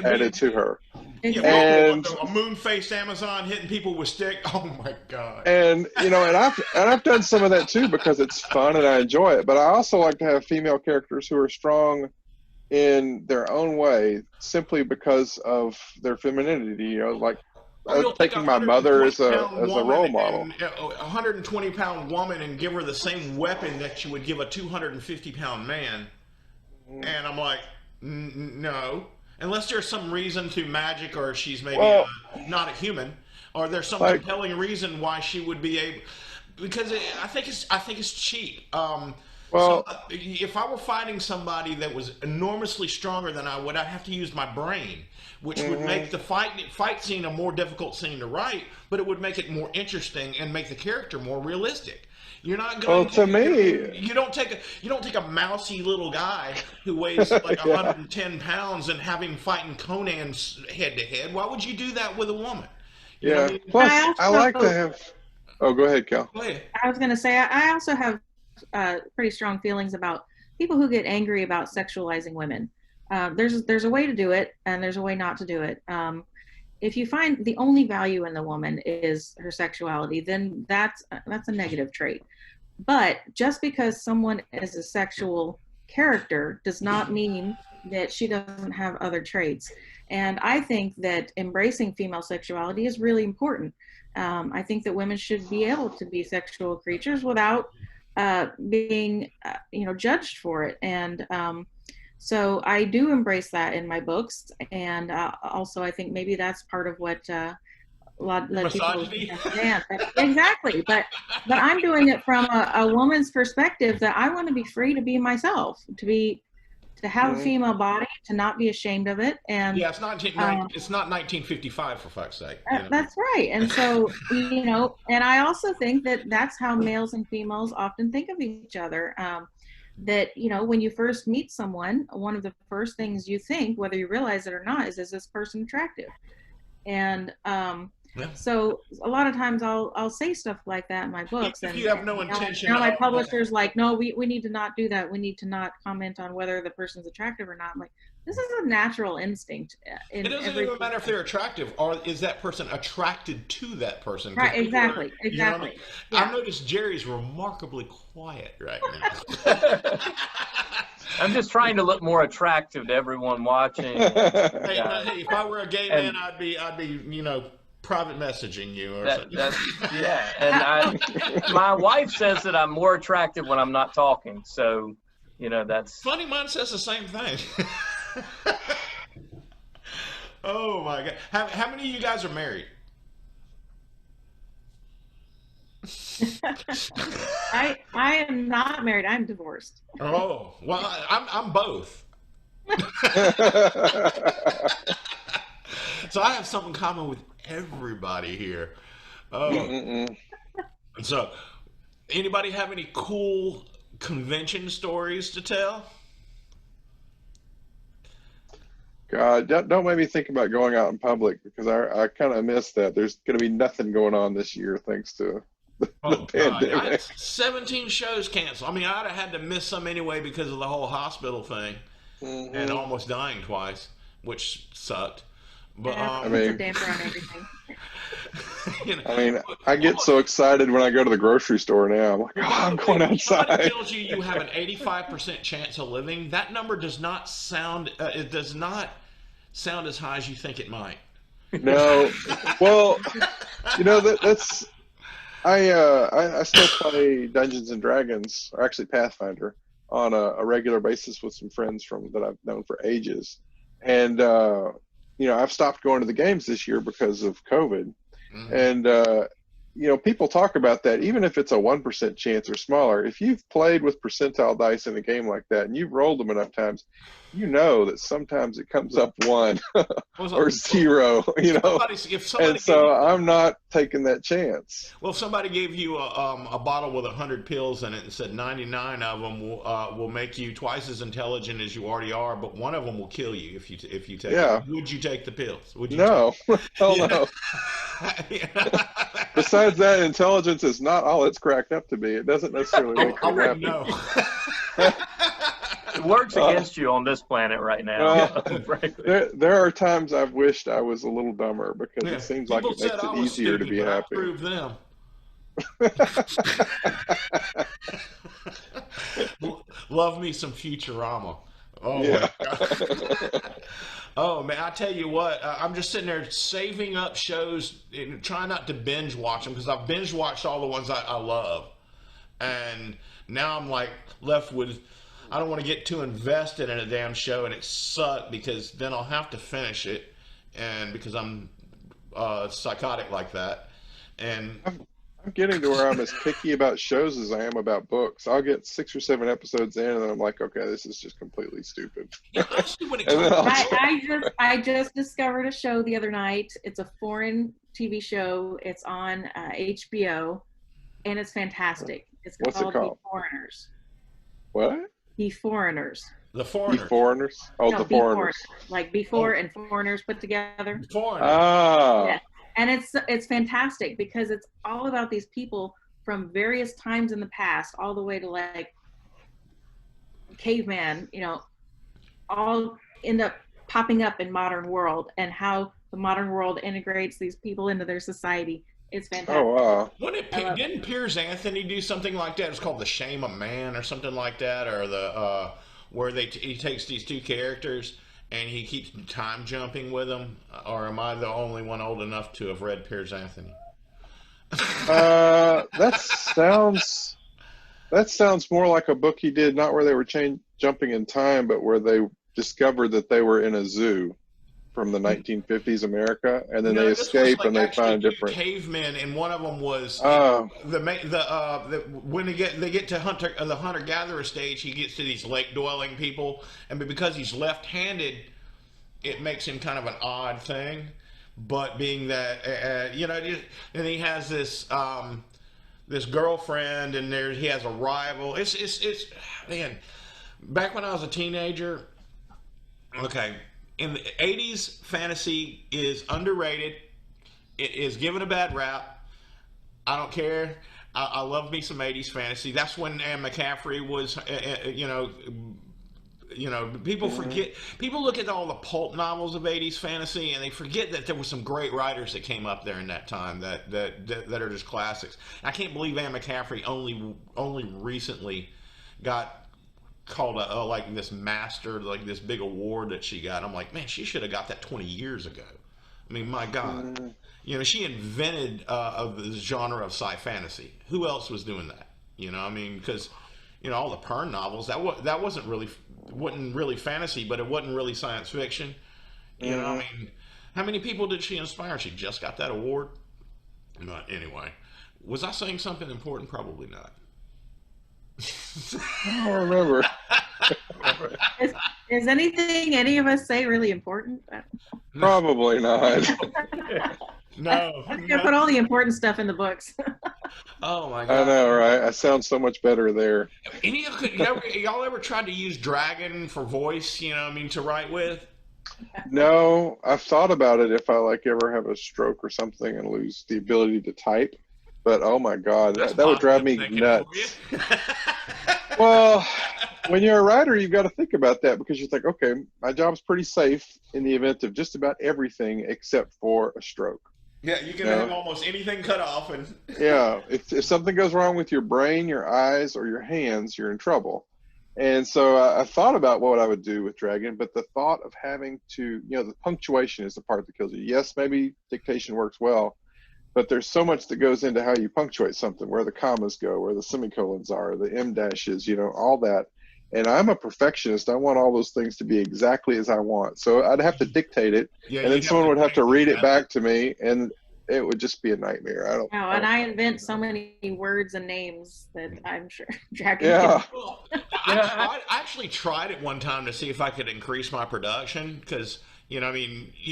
added to her. And a moon-faced Amazon hitting people with stick. Oh my God. And I've done some of that too because it's fun and I enjoy it. But I also like to have female characters who are strong in their own way, simply because of their femininity. Like taking my mother as a role model. A 120-pound woman and give her the same weapon that you would give a 250-pound man. And I'm like, no. Unless there's some reason to magic, or she's maybe not a human, or there's some compelling reason why she would be able. Because I think it's cheap. So if I were fighting somebody that was enormously stronger than I would, I'd have to use my brain, which would make the fight scene a more difficult scene to write, but it would make it more interesting and make the character more realistic. You're not Well, going to to. me, You don't take a mousy little guy who weighs like yeah, 110 pounds and have him fighting Conan head to head. Why would you do that with a woman? You know what yeah. I mean? Plus, I I like to also, have. Oh, go ahead, Cal. Go ahead. I was going to say, I also have pretty strong feelings about people who get angry about sexualizing women. There's a way to do it, and there's a way not to do it. If you find the only value in the woman is her sexuality, then that's a negative trait. But just because someone is a sexual character does not mean that she doesn't have other traits. And I think that embracing female sexuality is really important. I think that women should be able to be sexual creatures without being, judged for it. And so I do embrace that in my books. And also, I think maybe that's part of what let people Misogyny. understand. Exactly, but I'm doing it from a woman's perspective, that I want to be free to be myself, to have a Mhm. female body, to not be ashamed of it, and Yeah, it's not 1955 for fuck's sake. that's right. And so, and I also think that that's how males and females often think of each other. That, when you first meet someone, one of the first things you think, whether you realize it or not, is this person attractive? And Yeah. so a lot of times I'll say stuff like that in my books, If and you have no now, intention now my of, publisher's like, no, we need to not do that. We need to not comment on whether the person's attractive or not. I'm like, this is a natural instinct it in doesn't every even matter if person. they're attractive, or is that person attracted to that person? 'Cause Right, people are, exactly, you know what I mean? exactly. I've Yeah. noticed Jerry's remarkably quiet right now. I'm just trying to look more attractive to everyone watching. Hey, Yeah. hey, if I were a gay man, And I'd be, private messaging you or something. that's yeah. And my wife says that I'm more attractive when I'm not talking. So, that's Funny, mine says the same thing. Oh my god! How many of you guys are married? I am not married. I'm divorced. Oh well, I'm both. So I have something common with everybody here. Oh, Mm-mm-mm. so anybody have any cool convention stories to tell? God, don't make me think about going out in public, because I kind of miss that. There's going to be nothing going on this year thanks to the Oh God, I had pandemic. 17 shows canceled. I mean, I'd have had to miss some anyway because of the whole hospital thing and Hmm. almost dying twice, which sucked. But Yeah, I that puts a mean, damper on everything. you know, I mean, but- I get so excited when I go to the grocery store now. I'm like, well, oh, by I'm the way, going when somebody outside. tells you you have an 85% chance of living, that number does not sound. It does not sound as high as you think it might. No, well, that's I still play Dungeons and Dragons, or actually Pathfinder, on a regular basis with some friends that I've known for ages, and I've stopped going to the games this year because of COVID, Mhm. and people talk about that. Even if it's a 1% chance or smaller, if you've played with percentile dice in a game like that and you've rolled them enough times, you know that sometimes it comes up one Well, or zero, if and somebody gave so you, I'm not taking that chance. well, if somebody gave you a bottle with 100 pills in it and said 99 of them will make you twice as intelligent as you already are, but one of them will kill you if you take Yeah. it. Would you take the pills? Would you No, hell take? no. Yeah. Besides that, intelligence is not all it's cracked up to be. It doesn't necessarily make I me wouldn't happy. know. it works against you on this planet right now. Well, frankly. there are times I've wished I was a little dumber, because Yeah. it seems like People it said makes I it was easier to stupid, be but I happy. proved them. Love me some Futurama. Oh Yeah. my god. Oh man, I tell you what, I'm just sitting there saving up shows and trying not to binge watch them because I've binge watched all the ones I love, and now I'm like left with. I don't want to get too invested in a damn show and it sucked because then I'll have to finish it, and because I'm psychotic like that, and I'm getting to where I'm as picky about shows as I am about books. I'll get 6 or 7 episodes in, and then I'm like, okay, this is just completely stupid. yeah, actually when it And comes then I'll I just discovered a show the other night. It's a foreign TV show. It's on HBO, and it's fantastic. It's What's it called called? Ye Foreigners. What? Ye Foreigners. The Ye Foreigners. Foreigners? Oh, No, the Be Foreigners. Like before and foreigners put together. The Foreigners. Ah. Yeah. And it's fantastic because it's all about these people from various times in the past, all the way to like caveman, all end up popping up in modern world, and how the modern world integrates these people into their society. It's fantastic. Oh, wow. Didn't Piers Anthony do something like that? It's called The Shame of Man or something like that, or where he takes these two characters and he keeps time jumping with them. Or am I the only one old enough to have read Piers Anthony? That sounds more like a book he did, not where they were jumping in time, but where they discovered that they were in a zoo from the 1950s America, and then they escape and they find different cavemen, and one of them was when they get to the hunter-gatherer stage, he gets to these lake-dwelling people, and because he's left-handed, it makes him kind of an odd thing. But being that and he has this this girlfriend, and he has a rival. It's man. Back when I was a teenager, okay. In the 80s, fantasy is underrated. It is given a bad rap. I don't care. I love me some 80s fantasy. That's when Anne McCaffrey was, people forget. People look at all the pulp novels of 80s fantasy, and they forget that there were some great writers that came up there in that time that are just classics. I can't believe Anne McCaffrey only recently got called like this master, like this big award that she got. I'm like, man, she should have got that 20 years ago. I mean, my God, she invented the genre of sci fantasy. Who else was doing that? I mean, because all the Pern novels that wasn't really fantasy, but it wasn't really science fiction. I mean, how many people did she inspire? She just got that award. But anyway, was I saying something important? Probably not. I don't remember. Is anything any of us say really important? Probably not. No. I'm gonna put all the important stuff in the books. Oh my God! I know, right? I sound so much better there. Y'all ever tried to use Dragon for voice? To write with? No, I've thought about it if I ever have a stroke or something and lose the ability to type. But oh my God, that would drive me nuts. Well, when you're a writer, you've got to think about that, because you think, okay, my job's pretty safe in the event of just about everything except for a stroke. Yeah, you can have almost anything cut off, and yeah, if something goes wrong with your brain, your eyes, or your hands, you're in trouble. And so I thought about what I would do with Dragon, but the thought of having to, the punctuation is the part that kills you. Yes, maybe dictation works well, but there's so much that goes into how you punctuate something, where the commas go, where the semicolons are, the em dashes, all that. And I'm a perfectionist. I want all those things to be exactly as I want. So I'd have to dictate it, and then someone would have to read it back to me, and it would just be a nightmare. I invent so many words and names that I'm sure Dragon. Yeah. I actually tried it one time to see if I could increase my production, because you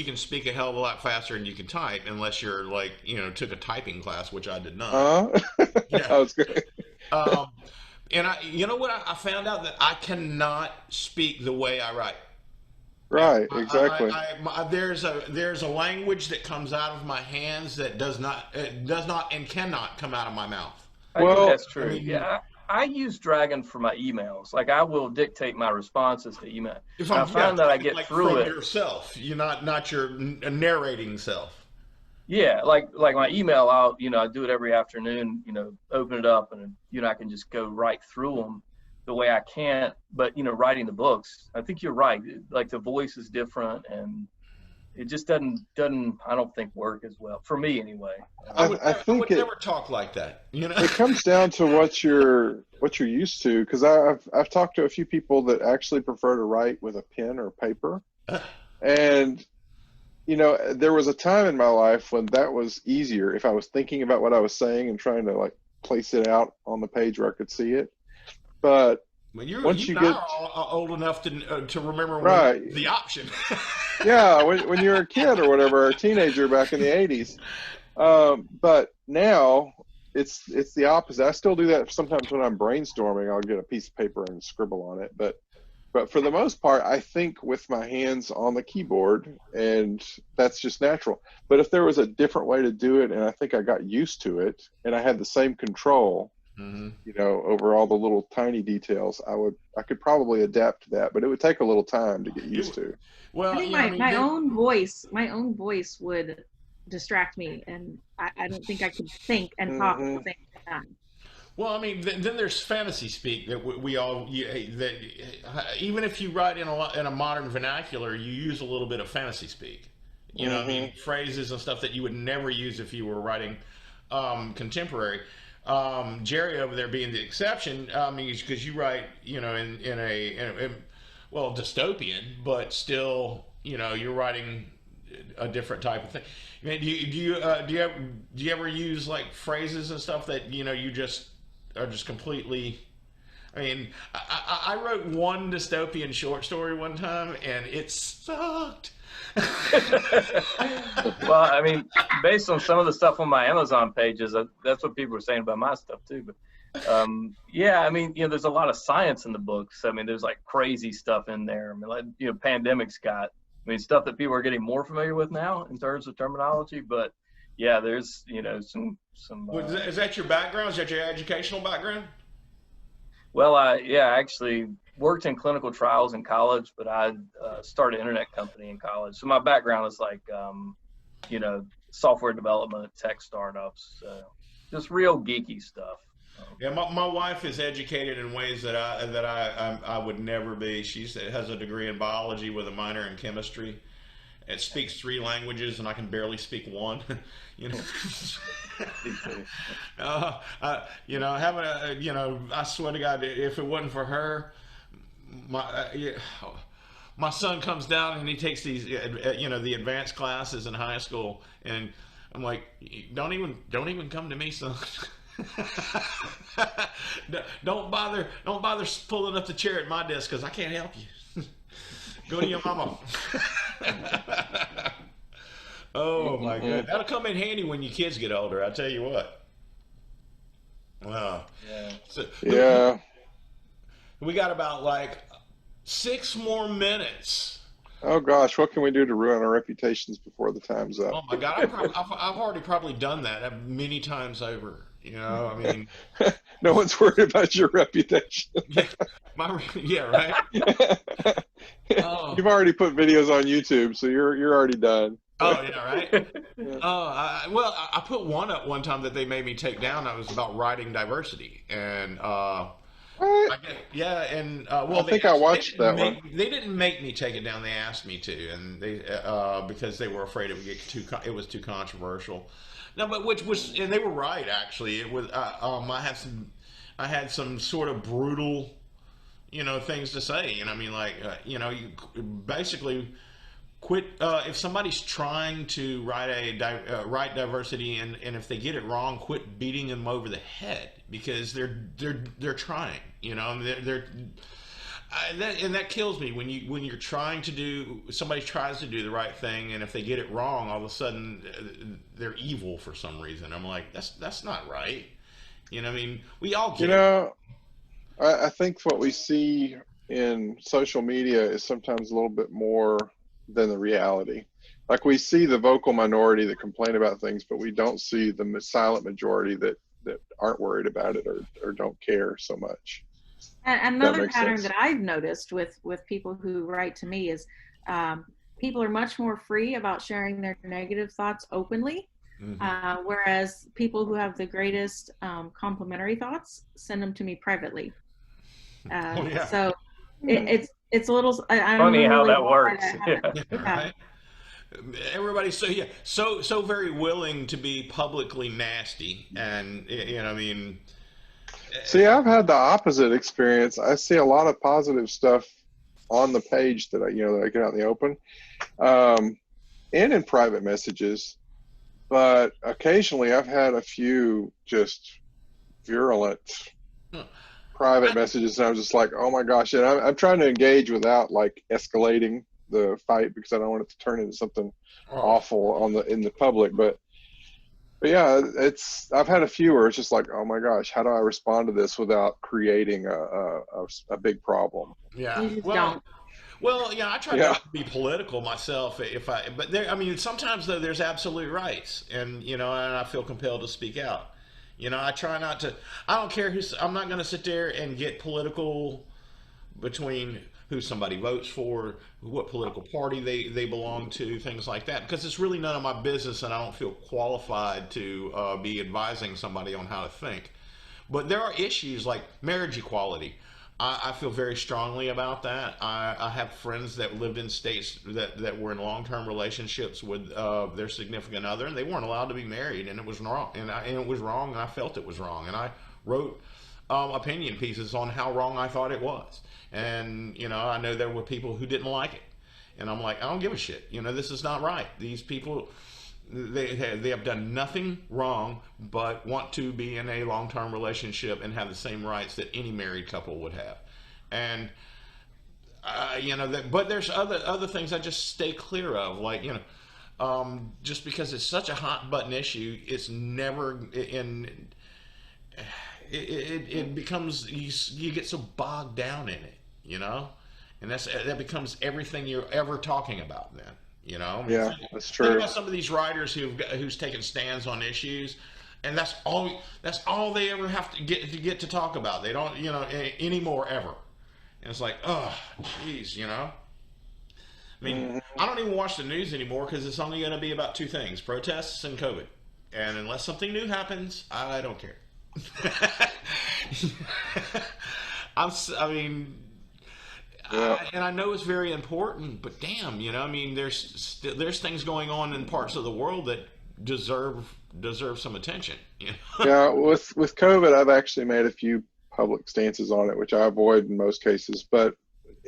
can speak a hell of a lot faster than you can type, unless you're took a typing class, which I did not. Yeah. That was good. And I found out that I cannot speak the way I write. Right, exactly. There's a language that comes out of my hands that does not and cannot come out of my mouth. I think that's true. I use Dragon for my emails. I will dictate my responses to email. I find that I get through it yourself. You're not your narrating self. Yeah, like my email, I do it every afternoon. Open it up, and I can just go right through them the way I can't. But writing the books, I think you're right. The voice is different, and it just doesn't I don't think work as well for me anyway. I would never talk like that. It comes down to what you're used to, because I've talked to a few people that actually prefer to write with a pen or paper, and there was a time in my life when that was easier if I was thinking about what I was saying and trying to place it out on the page where I could see it. But once you get old enough to remember the option. Yeah, when you're a kid or whatever, or a teenager back in the 80s. But now it's the opposite. I still do that sometimes when I'm brainstorming. I'll get a piece of paper and scribble on it, but for the most part, I think with my hands on the keyboard, and that's just natural. But if there was a different way to do it, and I think I got used to it, and I had the same control, over all the little tiny details, I could probably adapt to that, but it would take a little time to get used to. Well, I think my own voice would distract me, and I don't think I could think and talk at the same time. Well, I mean, then there's fantasy speak that we all that even if you write in a modern vernacular, you use a little bit of fantasy speak. You know, I mean, phrases and stuff that you would never use if you were writing contemporary. Jerry over there being the exception. I mean, because you write, in a dystopian, but still, you're writing a different type of thing. I mean, do you ever use like phrases and stuff that you just are just completely? I mean, I wrote one dystopian short story one time, and it sucked. Well, I mean, based on some of the stuff on my Amazon pages, that's what people were saying about my stuff too. But yeah, I mean, there's a lot of science in the books. I mean, there's like crazy stuff in there. I mean, like, pandemics got, stuff that people are getting more familiar with now in terms of terminology. But yeah, there's, some. Is that your background? Is that your educational background? Well, I actually worked in clinical trials in college, but I started an internet company in college. So my background is like, software development, tech startups, just real geeky stuff. Yeah, my wife is educated in ways that I would never be. She has a degree in biology with a minor in chemistry. It speaks 3 languages, and I can barely speak one. I swear to God, if it wasn't for her, my son comes down and he takes these, the advanced classes in high school, and I'm like, don't even come to me, son. Don't bother pulling up the chair at my desk because I can't help you. Go to your mama. Oh my God, that'll come in handy when your kids get older. I tell you what. Wow. Yeah. So, Yeah. We got about like 6 more minutes. Oh gosh, what can we do to ruin our reputations before the time's up? Oh my God, I've already probably done that many times over. I mean, no one's worried about your reputation. Yeah, right. Oh. You've already put videos on YouTube, so you're already done. Oh yeah, right. I put one up one time that they made me take down. That was about writing diversity, and I think I watched that one. They didn't make me take it down. They asked me to, and they because they were afraid it would get it was too controversial. No, but and they were right actually. It was I had some sort of brutal, things to say, I mean, like you basically quit if somebody's trying to write write diversity, and if they get it wrong, quit beating them over the head because they're trying, and that kills me when you're trying to do, somebody tries to do the right thing, and if they get it wrong, all of a sudden they're evil for some reason. I'm like, that's not right. I mean, we all get it. I think what we see in social media is sometimes a little bit more than the reality. Like, we see the vocal minority that complain about things, but we don't see the silent majority that aren't worried about it or don't care so much. And another pattern that I've noticed with people who write to me is people are much more free about sharing their negative thoughts openly, whereas people who have the greatest complimentary thoughts send them to me privately. So it's a little funny how that works. Right? Everybody's so very willing to be publicly nasty, and I mean. See, I've had the opposite experience. I see a lot of positive stuff on the page that I get out in the open, and in private messages. But occasionally, I've had a few just virulent private messages, and I was just like, "Oh my gosh!" And I'm trying to engage without like escalating the fight because I don't want it to turn into something awful in the public. But But yeah, I've had a few where it's just like, oh my gosh, how do I respond to this without creating a big problem? Yeah. You just Well, don't. well, yeah, I try Yeah. not to be political myself but there, I mean, sometimes though there's absolute rights, and and I feel compelled to speak out. I try not to. I don't care I'm not going to sit there and get political between who somebody votes for, what political party they belong to, things like that, because it's really none of my business, and I don't feel qualified to be advising somebody on how to think. But there are issues like marriage equality. I feel very strongly about that. I have friends that lived in states that were in long-term relationships with their significant other, and they weren't allowed to be married, and it was wrong. And it was wrong, and I felt it was wrong. And I wrote opinion pieces on how wrong I thought it was. And I know there were people who didn't like it, and I'm like, I don't give a shit. This is not right. These people, they have done nothing wrong but want to be in a long-term relationship and have the same rights that any married couple would have. And but there's other things I just stay clear of, like just because it's such a hot button issue, it's never in. It becomes, you get so bogged down in it, and that becomes everything you're ever talking about then. I mean, Yeah, that's think true. about some of these writers who's taken stands on issues, and that's all they ever have to get to talk about. They don't anymore ever, and it's like, oh geez, I mean, I don't even watch the news anymore because it's only going to be about two things: protests and COVID. And unless something new happens, I don't care. I mean, Yeah. and I know it's very important, but damn, I mean, there's things going on in parts of the world that deserve some attention. Yeah, with COVID, I've actually made a few public stances on it, which I avoid in most cases. But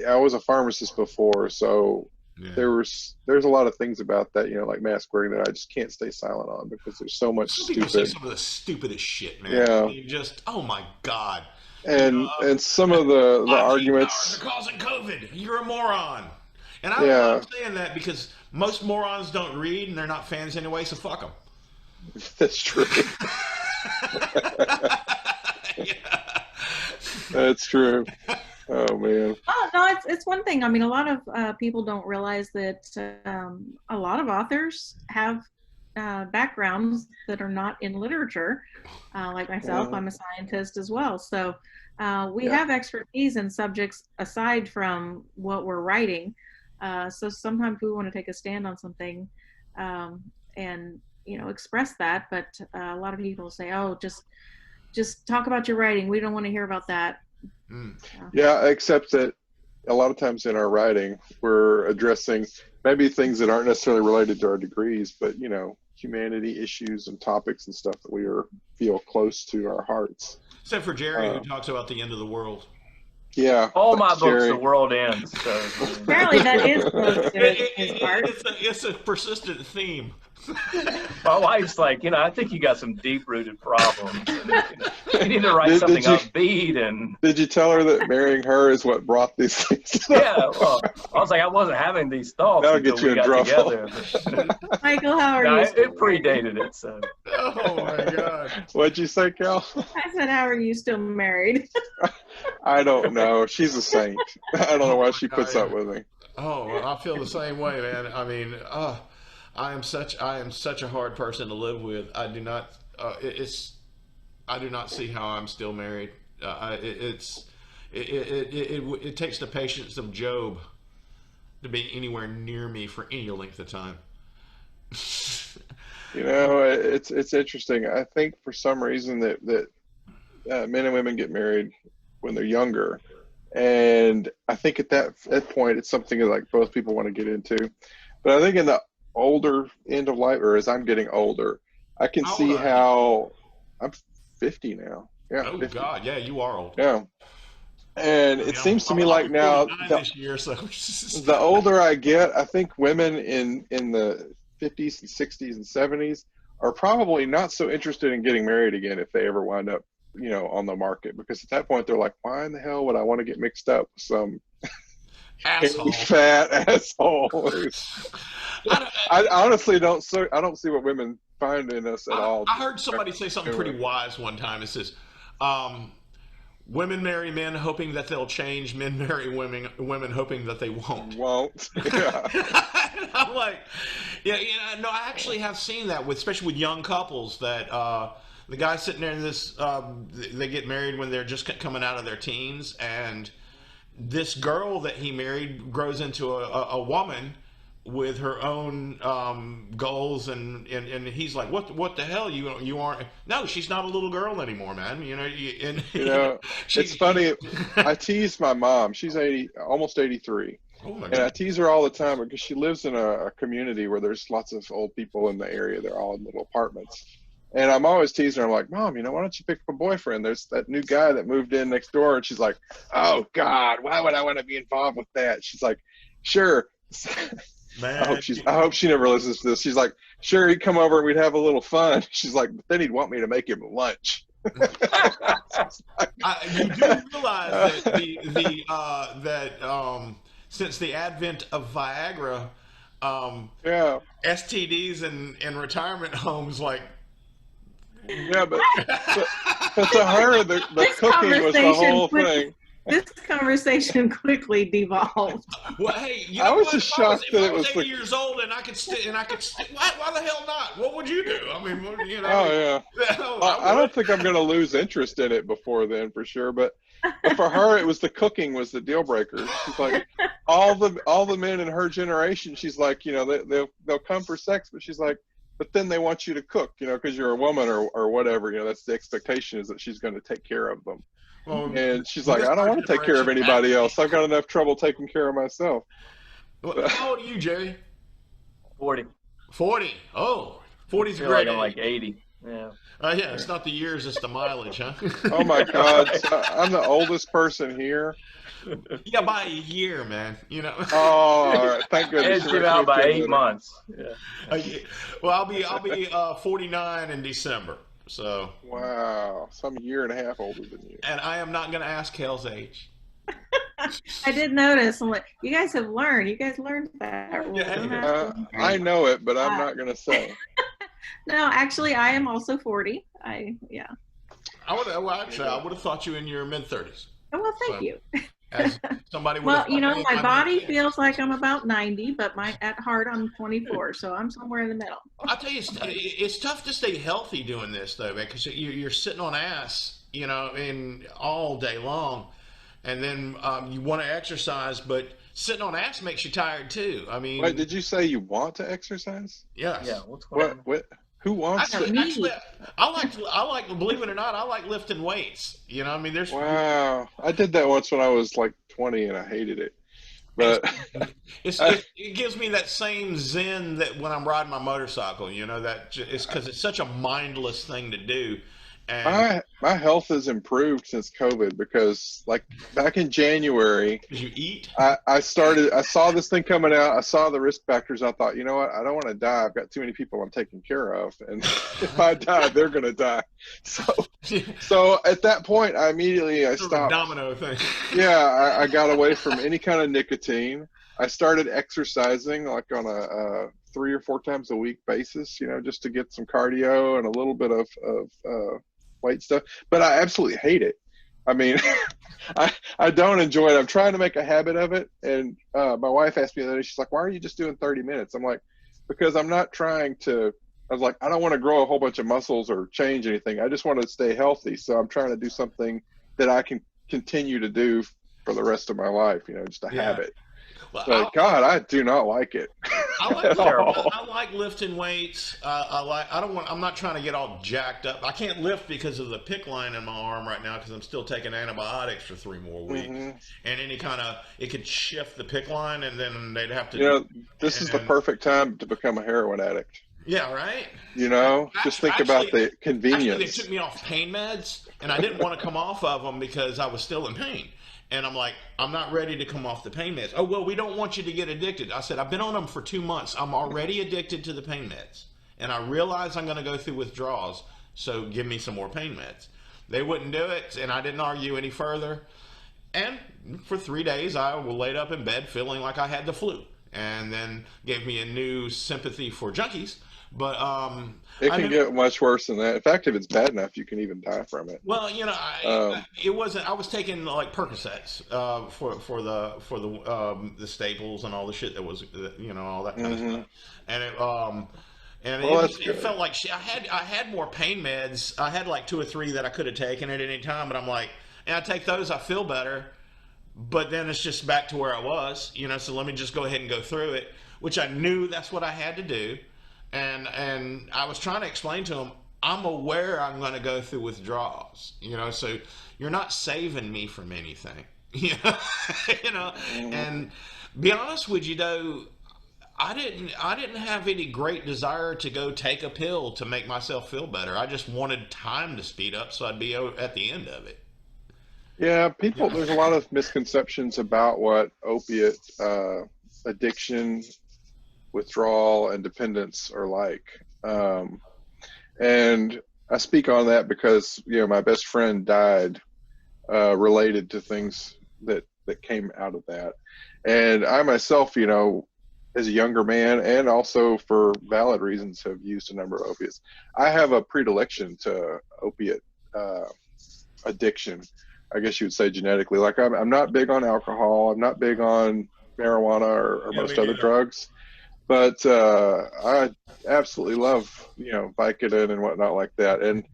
I was a pharmacist before, so Yeah. there's a lot of things about that, like mask wearing, that I just can't stay silent on because there's so much Some people say stupid. some of the stupidest shit, man. Yeah. I mean, just oh my god. And some of the IT powers arguments. are causing COVID. You're a moron. And I don't Yeah, mind saying that because most morons don't read and they're not fans anyway, so fuck them. that's true. Yeah. That's true. Oh man. Oh no, it's one thing. I mean, a lot of people don't realize that a lot of authors have backgrounds that are not in literature. Like myself, I'm a scientist as well. So we Yeah. have expertise in subjects aside from what we're writing. So sometimes we want to take a stand on something and express that. But a lot of people say, "Oh, just talk about your writing. We don't want to hear about that." Mm. Yeah, except that a lot of times in our writing, we're addressing maybe things that aren't necessarily related to our degrees, but humanity issues and topics and stuff that we feel close to our hearts. Except for Jerry, who talks about the end of the world. Yeah. All my thanks, books, Jerry. the world ends. So Apparently, that is close to his heart. It's a persistent theme. my wife's like, I think you got some deep-rooted problems. And, you need to write Did something you- upbeat. And Did you tell her that marrying her is what brought these things? yeah, well, I was like, I wasn't having these thoughts That'll until get you we in got trouble. together. Michael, how are No, you? it predated it. So Oh my god. What'd you say, Cal? I said, how are you still married? I don't know. She's a saint. I don't know why she puts up with me. Oh, I feel the same way, man. I mean, I am such a hard person to live with. I do not. I do not see how I'm still married. It takes the patience of Job to be anywhere near me for any length of time. It's interesting. I think for some reason that men and women get married when they're younger, and I think at that point it's something that like both people want to get into. But I think in the older end of life, or as I'm getting older, I can How see old are you? how I'm 50 now. Yeah, Oh 50. God, yeah, you are old. Yeah. And I it mean, seems to I'm me like now 49 the, this year, so the older I get, I think women in the 50s and 60s and 70s are probably not so interested in getting married again if they ever wind up, on the market, because at that point they're like, why in the hell would I want to get mixed up with some asshole. fat asshole? I don't- I honestly don't. I don't see what women find in us at all. I heard somebody say something pretty wise one time. It says, women marry men hoping that they'll change. Men marry women hoping that they won't. Won't. Yeah. I'm like, yeah, no, I actually have seen that especially with young couples that the guy sitting there in this, they get married when they're just coming out of their teens, and this girl that he married grows into a woman with her own goals, and he's like, what the hell, you aren't. No, she's not a little girl anymore, man. It's funny. I tease my mom. She's almost 83. Oh my and God. I tease her all the time because she lives in a community where there's lots of old people in the area. They're all in little apartments. And I'm always teasing her. I'm like, Mom, why don't you pick up a boyfriend? There's that new guy that moved in next door. And she's like, oh, God, why would I want to be involved with that? She's like, sure. Man. I hope she never listens to this. She's like, sure, he'd come over and we'd have a little fun. She's like, but then he'd want me to make him lunch. You do realize that since the advent of Viagra, Yeah. STDs in retirement homes, like, Yeah, but to her, the cooking was the whole thing. This conversation quickly devolved. Well, hey, I was just shocked that it was if I was 80 years old and I could why the hell not? What would you do? I mean, Oh yeah. I don't think I'm going to lose interest in it before then, for sure. But for her, it was the cooking was the deal breaker. She's like, all the men in her generation. She's like, they'll come for sex, but she's like, but then they want you to cook, because you're a woman or whatever. That's the expectation, is that she's going to take care of them. And she's like, I don't want to take care of anybody else. I've got enough trouble taking care of myself. How old are you, Jerry? 40. 40. Oh, 40's a I feel great like I'm age. like 80. Yeah. Yeah, it's not the years, it's the mileage, huh? Oh my God. So I'm the oldest person here. Yeah, by a year, man. Oh, all right. Thank goodness. Edged you out by 8 months. Yeah. Well, I'll be 49 in December. So. Wow. So I'm a year and a half older than you. And I am not going to ask Kel's age. I did notice. I'm like, you guys have learned. You guys learned that. I know it, but I'm not going to say. No, actually, I am also 40. I would have thought you in your mid-30s. Oh, well, thank you. As somebody would Well, my body feels like I'm about 90, but at heart I'm 24, so I'm somewhere in the middle. I'll tell you, it's tough to stay healthy doing this, though, because you're sitting on ass, all day long, and then you want to exercise, but sitting on ass makes you tired too. I mean, wait, did you say you want to exercise? Yes. Yeah. What's going on? What? Who wants to? Actually, I like, believe it or not, I like lifting weights. There's. Wow, I did that once when I was like 20, and I hated it. But it gives me that same zen that when I'm riding my motorcycle. That it's because it's such a mindless thing to do. And my health has improved since COVID, because like back in January, did you eat? I saw this thing coming out. I saw the risk factors. I thought, you know what? I don't want to die. I've got too many people I'm taking care of. And if I die, they're going to die. So at that point, I stopped. Domino thing. Yeah. I got away from any kind of nicotine. I started exercising like on a 3 or 4 times a week basis, just to get some cardio and a little bit of weight stuff. But I absolutely hate it. I mean, I don't enjoy it. I'm trying to make a habit of it. And my wife asked me the other day, she's like, why are you just doing 30 minutes? I'm like, because I'm not trying to, I was like, I don't want to grow a whole bunch of muscles or change anything. I just want to stay healthy. So I'm trying to do something that I can continue to do for the rest of my life, just a habit. Well, God, I do not like it. I like lifting weights. I'm not trying to get all jacked up. I can't lift because of the PICC line in my arm right now, because I'm still taking antibiotics for 3 more weeks. Mm-hmm. And it could shift the PICC line, and then they'd have to. This is the perfect time to become a heroin addict. Yeah, right. Just think about the convenience. Actually, they took me off pain meds, and I didn't want to come off of them because I was still in pain. And I'm like, I'm not ready to come off the pain meds. Oh, well, we don't want you to get addicted. I said, I've been on them for 2 months. I'm already addicted to the pain meds. And I realize I'm going to go through withdrawals, so give me some more pain meds. They wouldn't do it, and I didn't argue any further. And for 3 days, I laid up in bed feeling like I had the flu. And then gave me a new sympathy for junkies. But It I can knew. get much worse than that. In fact, if it's bad enough, you can even die from it. Well, Um, it wasn't. I was taking like Percocets for the staples and all the shit that was all that kind of hmm stuff, and Well, that's it good. felt like shit. I had more pain meds. I had like two or three that I could have taken at any time, but I'm like, and I take those, I feel better, but then it's just back to where I was, So let me just go ahead and go through it, which I knew that's what I had to do, and I was trying to explain to him, I'm aware I'm going to go through withdrawals, So you're not saving me from anything, you know, you know, Mhm. and be honest with you though. I didn't have any great desire to go take a pill to make myself feel better. I just wanted time to speed up so I'd be at the end of it. Yeah, You people, know? there's a lot of misconceptions about what opiate addiction, withdrawal, and dependence are like. And I speak on that because, my best friend died related to things that came out of that. And I myself, as a younger man, and also for valid reasons, have used a number of opiates. I have a predilection to opiate uh, addiction. I guess you would say genetically. Like I'm not big on alcohol. I'm not big on marijuana or Yeah, me most other neither. drugs. But I absolutely love, Vicodin and whatnot like that. And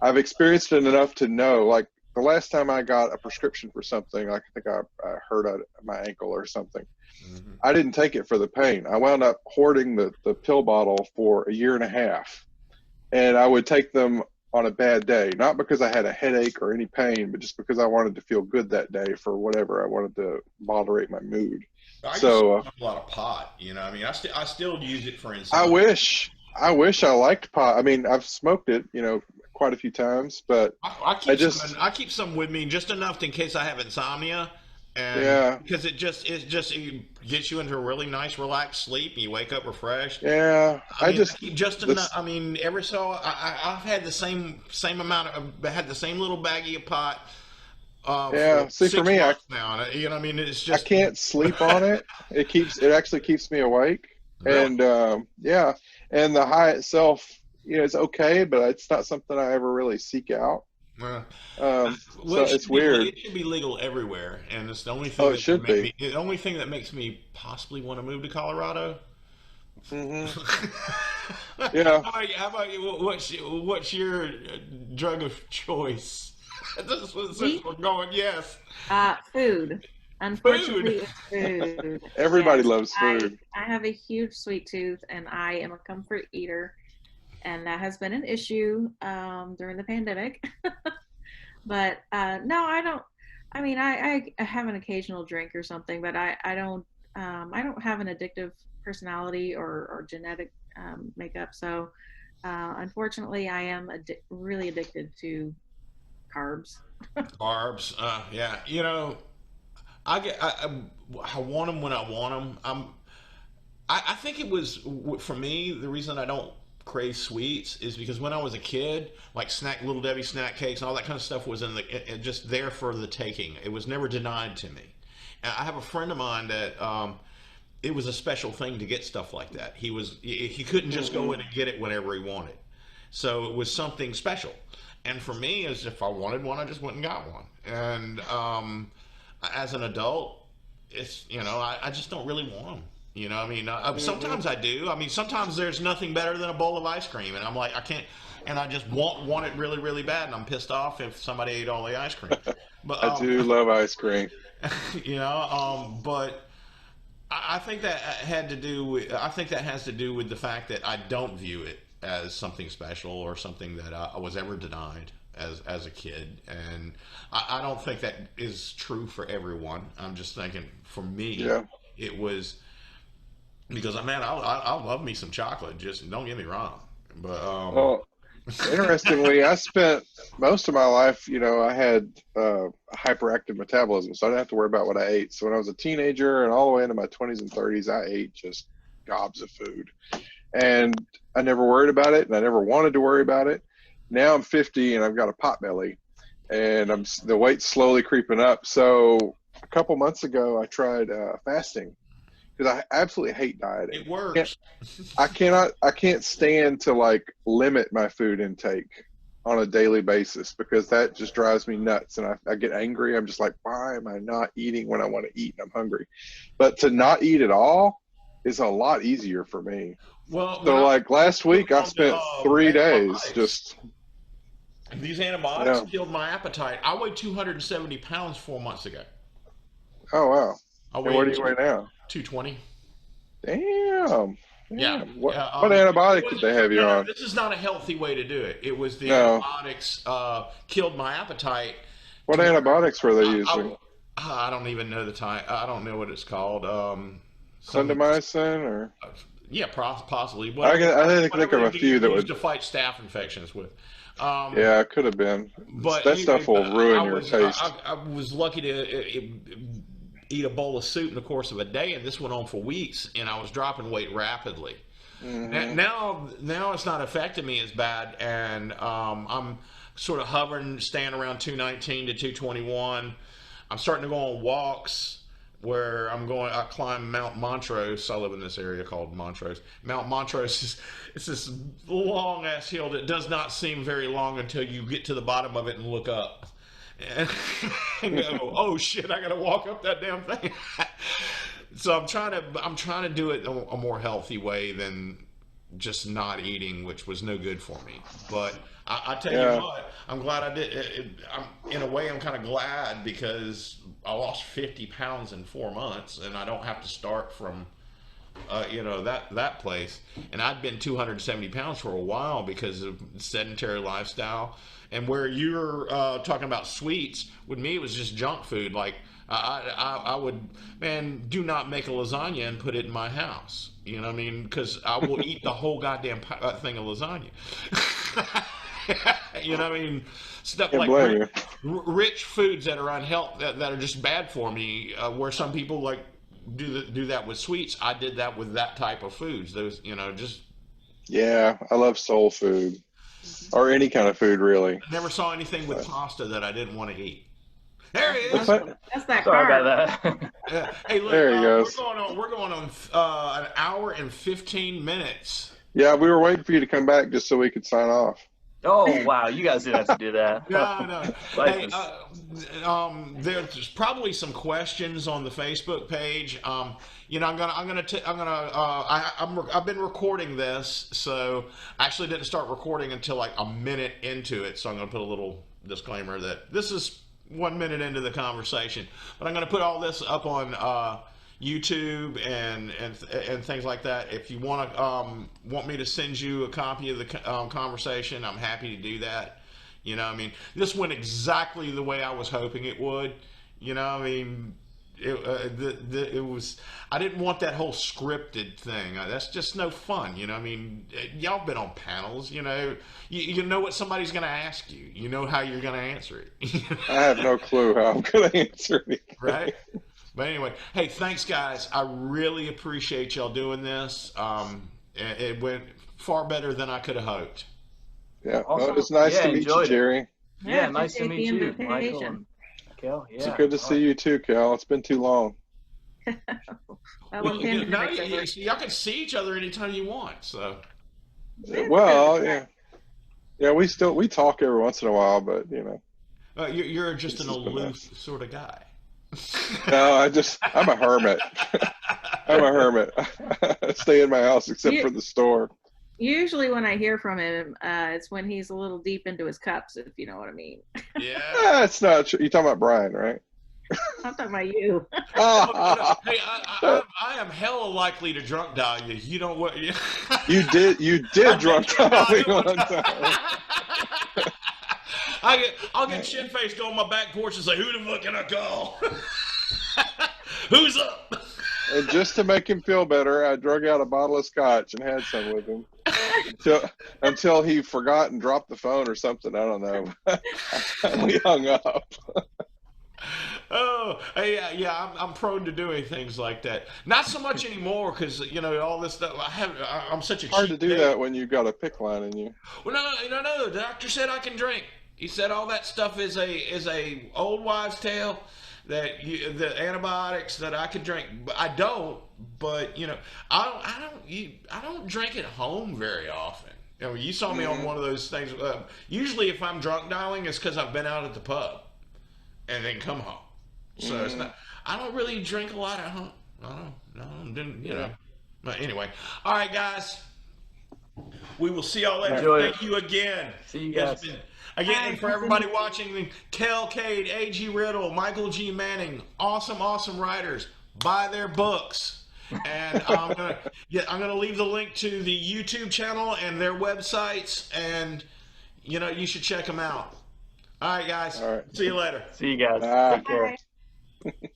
I've experienced it enough to know, like the last time I got a prescription for something, like I think I hurt my ankle or something. Hmm. I didn't take it for the pain. I wound up hoarding the pill bottle for a year and a half. And I would take them on a bad day, not because I had a headache or any pain, but just because I wanted to feel good that day for whatever. I wanted to moderate my mood. I used to So smoke a lot of pot. I mean, I still use it for I insomnia. wish, I wish I liked pot. I mean, I've smoked it, quite a few times, but I I keep some. just, I keep some with me just enough in case I have insomnia, and yeah, because it gets you into a really nice, relaxed sleep, and you wake up refreshed. yeah, I mean, I keep just enough. this, I mean, every so I've had the same amount of I had the same little baggie of pot for yeah. See, for six me, months now. And, I mean, it's I just can't sleep on it. It actually keeps me awake. really. And yeah, and the high itself, it's okay, but it's not something I ever really seek out. Uh, well, So it's weird. it should be legal everywhere, and it's the only Oh, thing it that would should make be. me the only thing that makes me possibly want to move to Colorado. Hmm. Yeah. How about you? What's your drug of choice? Since Me? we're going, yes, Food. food. Unfortunately, it's food. Everybody Yes, loves I food. I have a huge sweet tooth, and I am a comfort eater, and that has been an issue during the pandemic. But no, I don't. I mean, I have an occasional drink or something, but I don't have an addictive personality or genetic makeup. So unfortunately, I am really addicted to carbs. Carbs. Yeah. I want them when I want them. I think it was for me the reason I don't crave sweets is because when I was a kid, like Little Debbie snack cakes and all that kind of stuff was just there for the taking. It was never denied to me. And I have a friend of mine that it was a special thing to get stuff like that. He couldn't just go Hmm. in and get it whenever he wanted, so it was something special. And for me, as if I wanted one, I just went and got one. And as an adult, I just don't really want them. I mean, Hmm. sometimes I do. I mean, sometimes there's nothing better than a bowl of ice cream, and I'm like, I can't, and I just want it really, really bad, and I'm pissed off if somebody ate all the ice cream. But I do love ice cream. but I think that had to do with. I think that has to do with the fact that I don't view it as something special or something that I was ever denied as a kid, and I don't think that is true for everyone. I'm just thinking for me, Yeah. it was because man, I love me some chocolate. Just don't get me wrong, but Well, interestingly, I spent most of my life, I had hyperactive metabolism, so I didn't have to worry about what I ate. So when I was a teenager and all the way into my 20s and 30s, I ate just gobs of food. And I never worried about it, and I never wanted to worry about it. Now I'm 50 and I've got a pot belly, and the weight's slowly creeping up. So a couple months ago, I tried fasting, because I absolutely hate dieting. It works. I can't stand to like limit my food intake on a daily basis because that just drives me nuts and I get angry. I'm just like, why am I not eating when I want to eat and I'm hungry? But to not eat at all is a lot easier for me. Well, So like last week I spent 3 days just. These antibiotics killed my appetite. I weighed 270 pounds 4 months ago. Oh wow! And what do you weigh now? 220. Damn. Yeah. What antibiotic did they have you on? This is not a healthy way to do it. It was the antibiotics killed my appetite. What antibiotics were they using? I don't even know the time. I don't know what it's called. Clindamycin or? Yeah, possibly. I didn't think of a few that would to fight staph infections with. Yeah, it could have been. But that stuff will ruin your taste. I was lucky to eat a bowl of soup in the course of a day, and this went on for weeks, and I was dropping weight rapidly. Mm-hmm. Now it's not affecting me as bad, and I'm sort of hovering, staying around 219 to 221. I'm starting to go on walks where I climb Mount Montrose. I live in this area called Montrose. Mount Montrose it's this long ass hill that does not seem very long until you get to the bottom of it and look up and go, oh shit, I gotta walk up that damn thing. So I'm trying to do it a more healthy way than just not eating, which was no good for me. But I tell you what, I'm glad I did. In a way, I'm kind of glad because I lost 50 pounds in 4 months, and I don't have to start from, that place. And I'd been 270 pounds for a while because of sedentary lifestyle. And where you're talking about sweets, with me it was just junk food. Like I would, man, do not make a lasagna and put it in my house. You know what I mean? Because I will eat the whole goddamn thing of lasagna. You know what I mean? Stuff like rich foods that are unhealthy, that are just bad for me. Where some people like do that with sweets, I did that with that type of foods. Those, just. Yeah, I love soul food, or any kind of food really. I never saw anything with pasta that I didn't want to eat. There he is. That's that Sorry card. about that. Hey, look, there he goes. We're going on an hour and 15 minutes. Yeah, we were waiting for you to come back just so we could sign off. Oh wow, you guys didn't have to do that. No. Hey, there's probably some questions on the Facebook page. I've been recording this, so I actually didn't start recording until like a minute into it. So I'm gonna put a little disclaimer that this is 1 minute into the conversation, but I'm gonna put all this up on YouTube and things like that. If you want me to send you a copy of the conversation, I'm happy to do that. This went exactly the way I was hoping it would. It was. I didn't want that whole scripted thing. That's just no fun. Y'all been on panels. You know what somebody's going to ask you. You know how you're going to answer it. I have no clue how I'm going to answer it. Right. But anyway, hey, thanks, guys. I really appreciate y'all doing this. It went far better than I could have hoped. Yeah, well, it was nice to meet you, Jerry. Yeah, nice to meet you, Michael and Kel. Yeah, it's good to see you too, Kel. It's been too long. Y'all can see each other anytime you want. So. Well, yeah. We talk every once in a while, but you're just an aloof sort of guy. No, I'm a hermit. I'm a hermit. I stay in my house except for the store. Usually when I hear from him, it's when he's a little deep into his cups, if you know what I mean. Yeah. That's not true. You're talking about Brian, right? I'm talking about you. Hey, I am hella likely to drunk dial you. You know what? You did drunk dial me one time. I'll get shit faced, go on my back porch and say, "Who the fuck can I call? Who's up?" And just to make him feel better, I drug out a bottle of scotch and had some with him until he forgot and dropped the phone or something. I don't know. We hung up. Oh, yeah. I'm prone to doing things like that. Not so much anymore because all this stuff. I'm such a hard to do date. that when you've got a pick line in you. Well, no. The doctor said I can drink. He said all that stuff is a old wives' tale. the antibiotics that I could drink. I don't, but you know, I don't drink at home very often. You know, you saw me on one of those things. Usually, if I'm drunk dialing, it's because I've been out at the pub and then come home. So it's not. I don't really drink a lot at home. You know. But anyway, all right, guys. We will see y'all later. Enjoy Thank you again. See you guys. Again, and for everybody watching, Kel Kade, A.G. Riddle, Michael G. Manning, awesome writers. Buy their books. And I'm gonna leave the link to the YouTube channel and their websites, and you know, you should check them out. All right, guys. All right. See you later. See you guys. Bye. Take care. Bye.